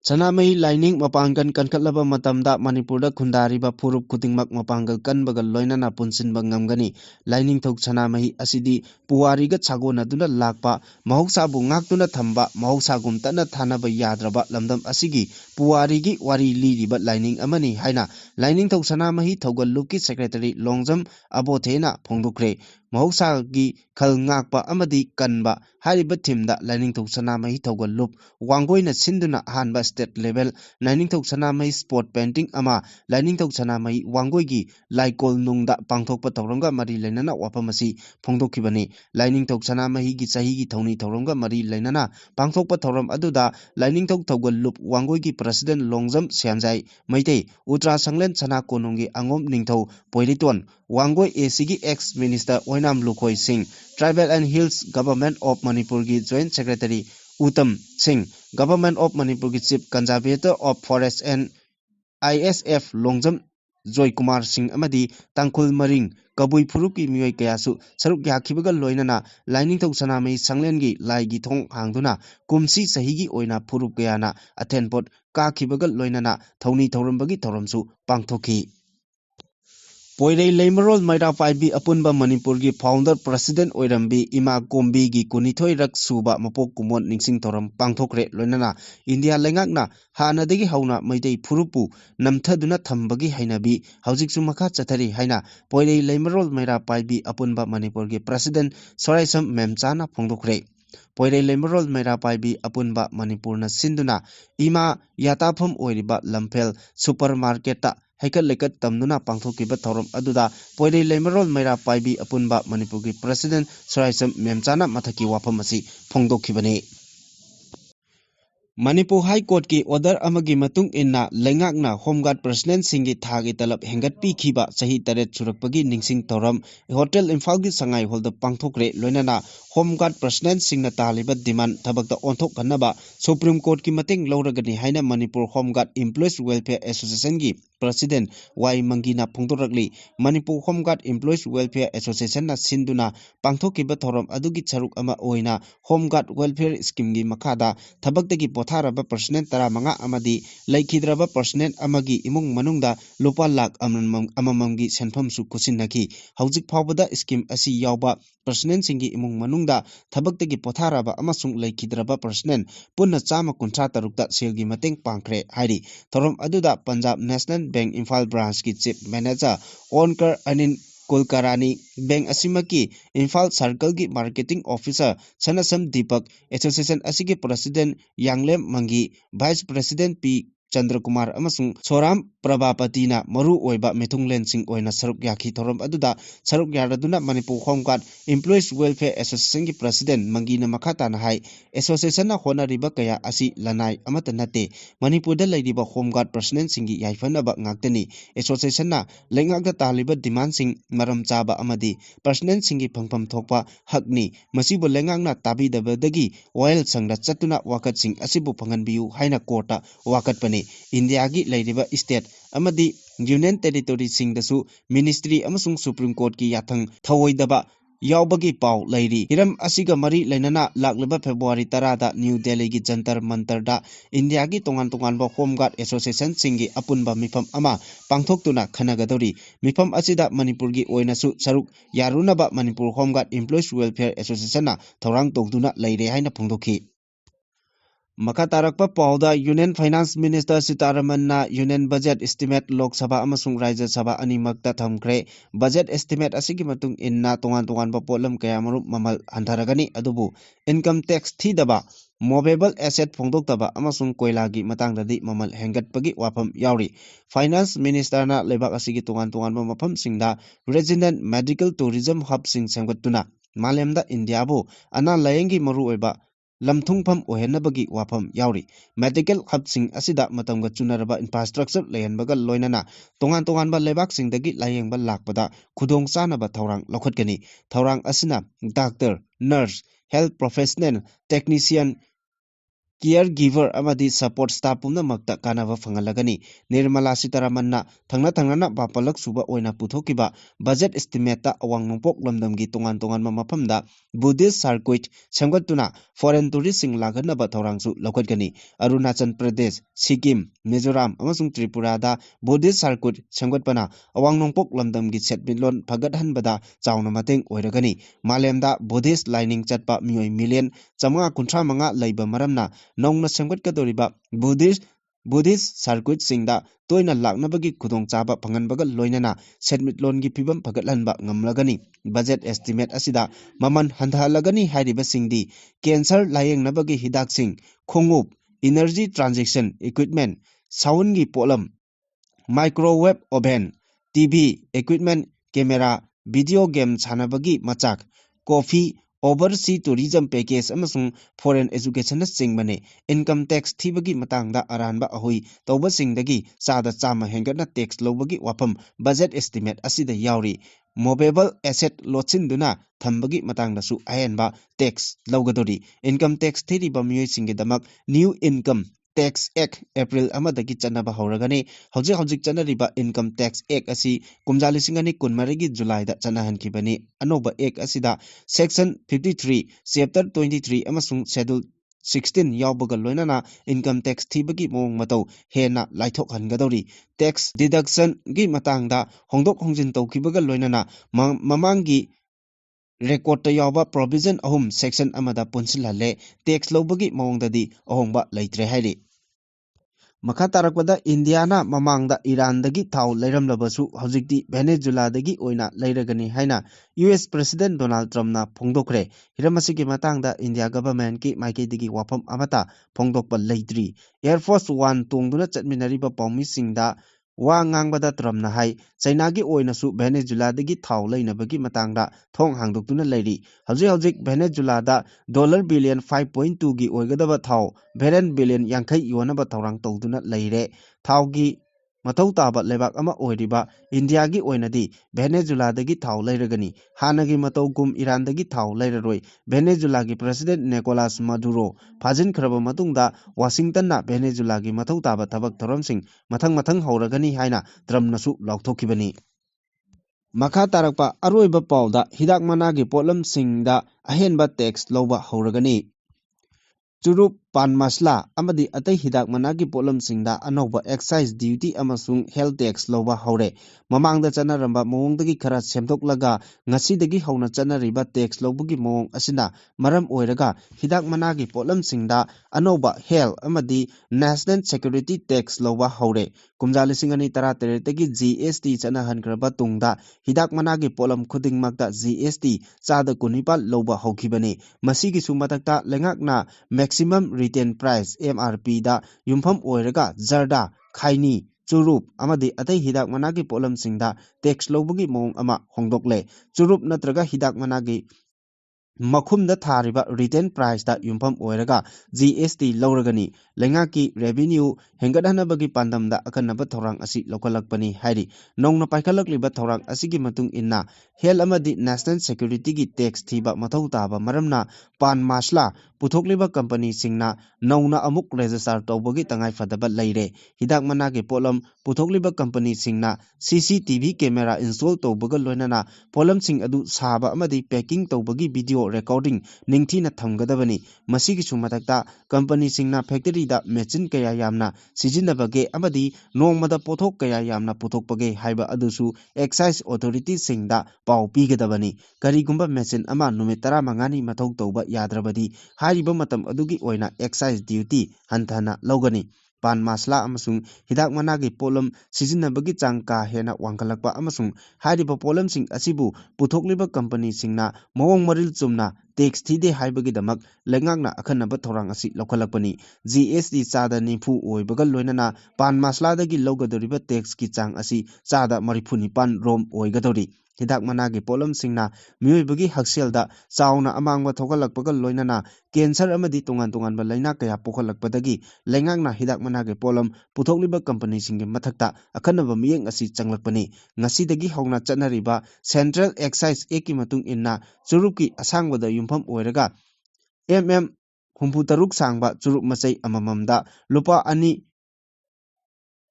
Sanamai lining mapangan kankhatlaba matamda Manipurda khundariba phurup khudingmak mapangal kanbagal loinana punsinba ngamgani lining thok sanamai asidi puwariga chagonaduna lakpa mahoksabu ngaktuna thamba mahoksagum tana thanaba yadraba lamdam asigi puwarigi wari liriba lining amani haina lining thok sanamai thogal lupki secretary Longjam Abothena phongdukre mahoksagi khal ngakpa amadi kanba hariba thimda lining thok sanamai thogal lup wangoina sinduna hanba state level lining thok sanamai sport painting ama lining thok sanamai wangoigi laikol nungda pangthokpa thawranga mari leinana wapamasi phongdokhibani lining thok sanamai gi chahi gi thoni thawranga mari leinana pangthokpa thawram aduda lining thok thogal lup wangoigi president Longjam Siamjai Maitei Utra Sanglen Sana Konongi Angom Ningthau Poiriton Wangoi ACG ex minister Oinam Lukhoi Singh Tribal and Hills Government of Manipur gi joint secretary Uttam Singh Government of Manipur ki Chief Conservator of Forest and ISF Longjam Joy Kumar Singh amadi Tangkhul Maring Kabui Phurup ki miyoi kayasu saruk yakhibaga loinana lining thok sanamai sanglen gi lai gi thong hangduna kumsi sahigi oina phurup kayana athenpot kakhibaga loinana thoni thorambagi thoramsu pangthokhi Poirei Leimarol Maira Paibi Apunba Manipur gi founder president Oirambi Ima Kombi gi kunithoi rak suba mapok kumon ningsing thoram pangthokre loinana India lengakna hanadagi hauna maitei phurupu namthaduna thambagi hainabi haujiksu makha chathari haina Poirei Leimarol Maira Paibi Apunba Manipur gi president Soraisam Memchana phongdokre Poirei Leimarol Maira Paibi Apunba Manipurna sinduna Ima Yatapham oiriba Lamphel supermarket ta Haikat lekat tamduna pangthokiba thoram aduda Poirei Leimarol Maira Paibi Apunba Manipur gi president Soraisam Memchana mathaki wafam asi phongdokhibani Manipur High Court ki order amagi matung inna lengakna Home Guard personnel singi thagi talab hengat pi khiba sahi taret surakpagi ningsing thoram hotel Imphal gi sangai holda pangthokre loinana Home Guard personnel singna taliba demand thabakta onthok kanaba Supreme Court ki mating lawragani haina Manipur Home Guard Employees Welfare Association gi President Y Mangina phongdorakli Manipur Home Guard Employees Welfare Association na sinduna pangthokiba thoram adugi charuk ama oina Home Guard Welfare Scheme gi makhada thabaktagi potharaba personnel 15 amadi laikhidraba personnel amagi imung manungda lupa lakh amamamgi senfamsu kusinnaki haujik phawbada scheme asi yawba personnel singi imung manungda thabaktagi potharaba amasung laikhidraba personnel punna 153 ta selgi mateng pangkhre hairi thorom aduda Punjab National Bank Imphal branch ki chief manager Onkar Anin Kulkarani Bank Asimaki Imphal Circle ki marketing officer Sanasam Deepak Association asigi president Yanglem Mangi vice president P Chandrakumar amasung Soram Prabhapatina maru oiba methunglen sing oina saruk yakhi thoram aduda saruk yaraduna Manipur Home Guard Employees Welfare Association ki president Mangina Makhata na hai association na honariba kaya asi lanai amata nate Manipur da laidiba Home Guard personnel singi yaifanaba ngaktani association na lengakda taliba demand sing maram chaba amadi personnel singi phangpham thokpa hakni masibu lengakna tabi dabadagi oil sangda chatuna wakat sing asibu phanganbiu haina courta wakat pani India gi laidiba state amadi union territory sing dasu ministry amasung Supreme Court ki yathang thawoidaba yaubagi pau leiri hiram asiga mari leinana lakleba February 10 da New Delhi gi Jantar Mantar da India gi tongan ba Home Guard Association singi apunba mifam ama pangthoktuna khanagadori mifam asida Manipur gi oinasu saruk yarunaba Manipur Home Guard Employees Welfare Association na thorang togduna leire haina phongdokhi Maka tarakpa pauda Union Finance Minister Sitaraman na Union Budget Estimate Lok Sabha amasung Rajya Sabha animakta thamkre budget estimate asigi matung inna tongan ba polam kayamaru mamal hantaragani adubu income tax thidaba movable asset phongdoktaba amasung koilagi matangdadi mamal hengatpagi wafam yauri Finance Minister na lebak asigi tongan ba mafam singda resident medical tourism hub sing semgattuna malemda India bu ana layengi maru oiba lamthungpham ohenabagi wafam yauri medical hub sing asida matamga chunaraba infrastructure lehenbaga loinana tongan ba lebak singdagi layengba lakpada khudong chanaba thorang lokhatkani thorang asina doctor nurse health professional technician caregiver amadi support staff pumna makta kanava phangalagani Nirmala Sitaraman na thangna bapalak suba oina puthokiba budget estimate ta awang nongpok lamdamgi tongan mafamda Buddhist circuit semgatuna foreign tourist sing laganaba thorangsu lokhatkani Arunachal Pradesh Sikkim Mizoram amasung Tripura da Buddhist circuit semgatpana awang nongpok lamdamgi setmilon phagathanbada chauna mateng oiragani malemda Buddhist lining chatpa mioi million 135 leiba maramna nongna semgatkadoriba Buddhist circuit singda toina laknabagi khudong chaba phanganbaga loinana setmitlongi phibam phagatlanba ngamlagani budget estimate asida maman handhalagani hairiba singdi cancer layengnabagi hidak sing khongup energy transaction equipment sound gi polam microwave oven TV equipment camera video game chanabagi machak coffee overseas tourism package amasung foreign education na singmane income tax thibagi matangda aranba ahui tawba singdagi chada chama hengatna tax lobagi wafam budget estimate asida yauri movable asset lotsinduna thambagi matangda su ayenba tax logadori income tax thiriba miyoi singidamak new income Tax Act April amadagi chanaba hauragani hojik chanariba income tax act asi kumjalisingani kunmarigi July da chanahankibani anoba act asida section 53 chapter 23 amasung schedule 16 yawbaga loinana income tax thibagi mong matau hena laithok hangadori tax deduction gi matangda hongdok hongjin tawkibaga loinana mamangi record ta yawba provision ahum section amada punsilhalle tax lobagi mongdadi ahongba leitre hairi Makha tarakpada Indiana mamangda Irandagi thau leiramlabasu hojikti Venezueladagi oina leiragani haina US President Donald Trump na phongdokre hiramasigi matangda India government ki maikeidigi wafam amata phongdokpa leitri Air Force 1 tongduna chatminariba paumi singda wa ngangbada Trump na hai China gi oina su Venezuela dagi thau leinabagi matangda thong hangdoktuna leiri hojik Venezuela da dollar billion 5.2 gi oigadaba thau Veren billion yankai yonaba thorang tawduna leire thau gi mathau taba lebak ama oiriba India gi oinadi Venezuela dagi thau leiragani hanagi matau gum Iran dagi thau leiraroi Venezuela gi President Nicolas Maduro phajin khraba matungda Washington na Venezuela gi mathau taba thabak thoramsing mathang hauragani haina Trump nasu lauthokibani Makha tarakpa aroiba pauda hidak managi potlam singda ahenba tax loba hauragani Churup pan masla amadi atai hidak managi potlam singda anoba excise duty amasung health tax loba haure mamangda chanaramba mawongdagi khara semdoklaga ngasidagi hauna chanariba tax lobagi mawong asina maram oiraga hidak managi potlam singda anoba health amadi national security tax loba haure kumjali singani tarateretagi GST chanahankraba tungda hidak managi potlam khudingmakta GST chada kunipal loba haukibani masigi sumatakta lengakna maximum retail price MRP da yumpham oiraga jarda khaini churup amadi atai hidak managi potlam singda tax lobagi mong ama hongdokle churup natraga hidak managi ꯃꯈꯨꯝꯗ ꯊꯥꯔꯤꯕ written ꯄ꯭ꯔꯥꯏꯁꯇ ꯌꯨꯝꯐꯝ ꯑꯣꯏꯔꯒ GST ꯂꯧꯔꯒꯅꯤ ꯂꯩꯉꯥꯛꯀꯤ revenue ꯍꯦꯟꯒꯠꯍꯟꯅꯕꯒꯤ ꯄꯥꯟꯗꯝꯗ ꯑꯈꯟꯅꯕ ꯊꯧꯔꯥꯡ ꯑꯁꯤ ꯂꯧꯈꯠꯂꯛꯄꯅꯤ ꯍꯥꯏꯔꯤ ꯅꯧꯅ ꯄꯥꯏꯈꯠꯂꯛꯂꯤꯕ ꯊꯧꯔꯥꯡ ꯑꯁꯤꯒꯤ ꯃꯇꯨꯡ ꯏꯟꯅ ꯍꯦꯜꯊ ꯑꯃꯗꯤ ꯅꯦꯁꯅꯦꯜ ꯁꯦꯀ꯭ꯌꯨꯔꯤꯇꯤꯒꯤ ꯇꯦꯛꯁ ꯊꯤꯕ ꯃꯊꯧ ꯇꯥꯕ ꯃꯔꯝꯅ ꯄꯥꯟ ꯃꯁꯂꯥ ꯄꯨꯊꯣꯛꯂꯤꯕ ꯀꯝꯄꯅꯤꯁꯤꯡꯅ ꯅꯧꯅ ꯑꯃꯨꯛ ꯔꯦꯖꯤꯁꯇꯔ ꯇꯧꯕꯒꯤ ꯇꯉꯥꯏꯐꯗꯕ ꯂꯩꯔꯦ ꯍꯤꯗꯥꯛ ꯃꯅꯥꯒꯤ ꯄꯣꯠꯂꯝ ꯄꯨꯊꯣꯛꯂꯤꯕ ꯀꯝꯄꯅꯤꯁꯤꯡꯅ CCTV ꯀꯦꯃꯦꯔꯥ ꯏꯟꯁꯇꯣꯜ ꯇꯧꯕꯒ ꯂꯣꯏꯅꯅ ꯄꯣꯠꯂꯝꯁꯤꯡ ꯑꯗꯨ ꯁꯥꯕ ꯑꯃꯗꯤ ꯄꯦꯀꯤꯡ ꯇꯧꯕꯒꯤ ꯚꯤꯗꯤꯑꯣ ꯔꯦꯀꯣꯔꯗꯤꯡ ꯅꯤꯡꯊꯤꯅ ꯊꯝꯒꯗꯕꯅꯤ ꯃꯁꯤꯒꯤꯁꯨ ꯃꯊꯛꯇ ꯀꯝꯄꯅꯤꯁꯤꯡꯅ ꯐꯦꯛꯇꯔꯤꯗ ꯃꯦꯆꯤꯟ ꯀꯌꯥ ꯌꯥꯝꯅ ꯁꯤꯖꯤꯟꯅꯕꯒꯦ ꯑꯃꯗꯤ ꯅꯣꯡꯃꯗ ꯄꯣꯠꯊꯣꯛ ꯀꯌꯥ ꯌꯥꯝꯅ ꯄꯨꯊꯣꯛꯄꯒꯦ ꯍꯥꯏꯕ ꯑꯗꯨꯁꯨ ꯑꯦꯛꯁꯥꯏꯖ ꯑꯣꯊꯣꯔꯤꯇꯤꯁꯤꯡꯗ ꯄꯥꯎ ꯄꯤꯒꯗꯕꯅꯤ ꯀꯔꯤꯒꯨꯝꯕ ꯃꯦꯆꯤꯟ ꯑꯃ ꯅꯨꯃꯤꯠ 15ꯅꯤ ꯃꯊꯧ ꯇꯧꯕ ꯌꯥꯗ꯭ꯔꯕꯗꯤ ꯍꯥꯏꯔꯤꯕ ꯃꯇꯝ ꯑꯗꯨꯒꯤ ꯑꯣꯏꯅ ꯑꯦꯛꯁꯥꯏꯖ ꯗ꯭ꯌꯨꯇꯤ ꯍꯟꯊꯅ ꯂꯧꯒꯅꯤ ꯄꯥꯟ ꯃꯁꯂꯥ ꯑꯃꯁꯨꯡ ꯍꯤꯗꯥꯛ ꯃꯅꯥꯒꯤ ꯄꯣꯠꯂꯝ ꯁꯤꯖꯤꯟꯅꯕꯒꯤ ꯆꯥꯡ ꯀꯥ ꯍꯦꯟꯅ ꯋꯥꯡꯈꯠꯂꯛꯄ ꯑꯃꯁꯨꯡ ꯍꯥꯏꯔꯤꯕ ꯄꯣꯠꯂꯝꯁꯤꯡ ꯑꯁꯤꯕꯨ ꯄꯨꯊꯣꯛꯂꯤꯕ ꯀꯝꯄꯅꯤꯁꯤꯡꯅ ꯃꯑꯣꯡ ꯃꯔꯤꯜ ꯆꯨꯝꯅ ꯇꯦꯛꯁ ꯊꯤꯗꯦ ꯍꯥꯏꯕꯒꯤꯗꯃꯛ ꯂꯩꯉꯥꯛꯅ ꯑꯈꯟꯅꯕ ꯊꯧꯔꯥꯡ ꯑꯁꯤ ꯂꯧꯈꯠꯂꯛꯄꯅꯤ GST 90% ꯑꯣꯏꯕꯒ ꯂꯣꯏꯅꯅ ꯄꯥꯟ ꯃꯁꯂꯥꯗꯒꯤ ꯂꯧꯒꯗꯧꯔꯤꯕ ꯇꯦꯛꯁꯀꯤ ꯆꯥꯡ ꯑꯁꯤ 39% ꯔꯣꯝ ꯑꯣꯏꯒꯗꯧꯔꯤ ꯍꯤꯗꯥꯛ ꯃꯅꯥꯒꯤ ꯄꯣꯠꯂꯝꯁꯤꯡꯅ ꯃꯤꯑꯣꯏꯕꯒꯤ ꯍꯛꯁꯦꯜꯗ ꯆꯥꯎꯅ ꯑꯃꯥꯡꯕ ꯊꯣꯛꯍꯜꯂꯛꯄꯒ ꯂꯣꯏꯅꯅ ꯀꯦꯟꯁꯔ ꯑꯃꯗꯤ ꯇꯣꯉꯥꯟ ꯇꯣꯉꯥꯟꯕ ꯂꯩꯅꯥ ꯀꯌꯥ ꯄꯣꯛꯍꯜꯂꯛꯄꯗꯒꯤ ꯂꯩꯉꯥꯛꯅ ꯍꯤꯗꯥꯛ ꯃꯅꯥꯒꯤ ꯄꯣꯠꯂꯝ ꯄꯨꯊꯣꯛꯂꯤꯕ ꯀꯝꯄꯅꯤꯁꯤꯡꯒꯤ ꯃꯊꯛꯇ ꯑꯈꯟꯅꯕ ꯃꯤꯠꯌꯦꯡ ꯑꯁꯤ ꯆꯪꯂꯛꯄꯅꯤ ꯉꯁꯤꯗꯒꯤ ꯍꯧꯅ ꯆꯠꯅꯔꯤꯕ ꯁꯦꯟꯇ꯭ꯔꯦꯜ ꯑꯦꯛꯁꯥꯏꯖ ꯑꯦꯛꯀꯤ ꯃꯇꯨꯡ ꯏꯟꯅ ꯆꯨꯔꯨꯞꯀꯤ ꯑꯁꯥꯡꯕꯗ ꯌꯨꯝꯐꯝ ꯑꯣꯏꯔꯒ MM 63 ꯁꯥꯡꯕ ꯆꯨꯔꯨꯞ ꯃꯆꯩ ꯑꯃꯃꯝꯗ ꯂꯨꯄꯥ 2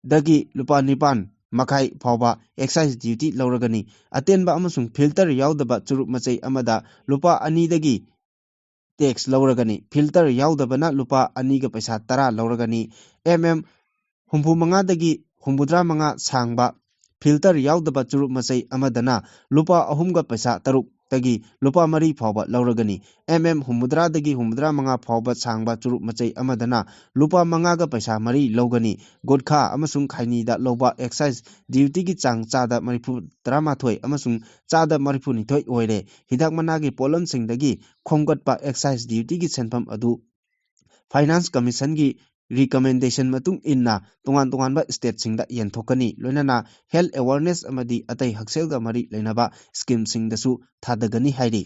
ꯗꯒꯤ ꯂꯨꯄꯥ 9.5 ꯐꯥꯎꯕ ꯑꯦꯛꯁꯥꯏꯖ ꯗ꯭ꯌꯨꯇꯤ ꯂꯧꯔꯒꯅꯤ ꯑꯇꯦꯟꯕ ꯑꯃꯁꯨꯡ ꯐꯤꯜꯇꯔ ꯌꯥꯎꯗꯕ ꯆꯨꯔꯨꯞ ꯃꯆꯩ ꯑꯃꯗ ꯂꯨꯄꯥ 2 ꯗꯒꯤ ꯇꯦꯛꯁ ꯂꯧꯔꯒꯅꯤ ꯐꯤꯜꯇꯔ ꯌꯥꯎꯗꯕꯅ ꯂꯨꯄꯥ 2ꯒꯄꯩꯁꯥ 10 ꯂꯧꯔꯒꯅꯤ MM 65 ꯗꯒꯤ 85 ꯁꯥꯡꯕ ꯐꯤꯜꯇꯔ ꯌꯥꯎꯗꯕ ꯆꯨꯔꯨꯞ ꯃꯆꯩ ꯑꯃꯗꯅ ꯂꯨꯄꯥ 3ꯒ ꯄꯩꯁꯥ 3 ꯇꯒꯤ ꯂꯨꯄꯥ 4 ꯐꯥꯎꯕ ꯂꯧꯔꯒꯅꯤ MM 70 ꯗꯒꯤ 75 ꯐꯥꯎꯕ ꯁꯥꯡꯕ ꯆꯨꯔꯨꯞ ꯃꯆꯩ ꯑꯃꯗꯅ ꯂꯨꯄꯥ 5ꯒ ꯄꯩꯁꯥ 4 ꯂꯧꯒꯅꯤ ꯒꯨꯠꯈꯥ ꯑꯃꯁꯨꯡ ꯈꯥꯏꯅꯤꯗ ꯂꯧꯕ ꯑꯦꯛꯁꯥꯏꯖ ꯗ꯭ꯌꯨꯇꯤꯒꯤ ꯆꯥꯡ 13% ꯑꯃꯁꯨꯡ 32% ꯑꯣꯏꯔꯦ ꯍꯤꯗꯥꯛ ꯃꯅꯥꯒꯤ ꯄꯣꯠꯂꯝꯁꯤꯡꯗꯒꯤ ꯈꯣꯝꯒꯠꯄ ꯑꯦꯛꯁꯥꯏꯖ ꯗ꯭ꯌꯨꯇꯤꯒꯤ ꯁꯦꯟꯐꯝ ꯑꯗꯨ ꯐꯥꯏꯅꯥꯟꯁ ꯀꯃꯤꯁꯟꯒꯤ ꯔꯤꯀꯃꯦꯟꯗꯦꯁꯟ ꯃꯇꯨꯡ ꯏꯟꯅ ꯇꯣꯉꯥꯟ ꯇꯣꯉꯥꯟꯕ ꯁ꯭ꯇꯦꯠꯁꯤꯡꯗ ꯌꯦꯟꯊꯣꯛꯀꯅꯤ ꯂꯣꯏꯅꯅ ꯍꯦꯜꯊ ꯑꯦꯋꯥꯔꯅꯦꯁ ꯑꯃꯗꯤ ꯑꯇꯩ ꯍꯛꯁꯦꯜꯒ ꯃꯔꯤ ꯂꯩꯅꯕ ꯁ꯭ꯀꯤꯝꯁꯤꯡꯗꯁꯨ ꯊꯥꯗꯒꯅꯤ ꯍꯥꯏꯔꯤ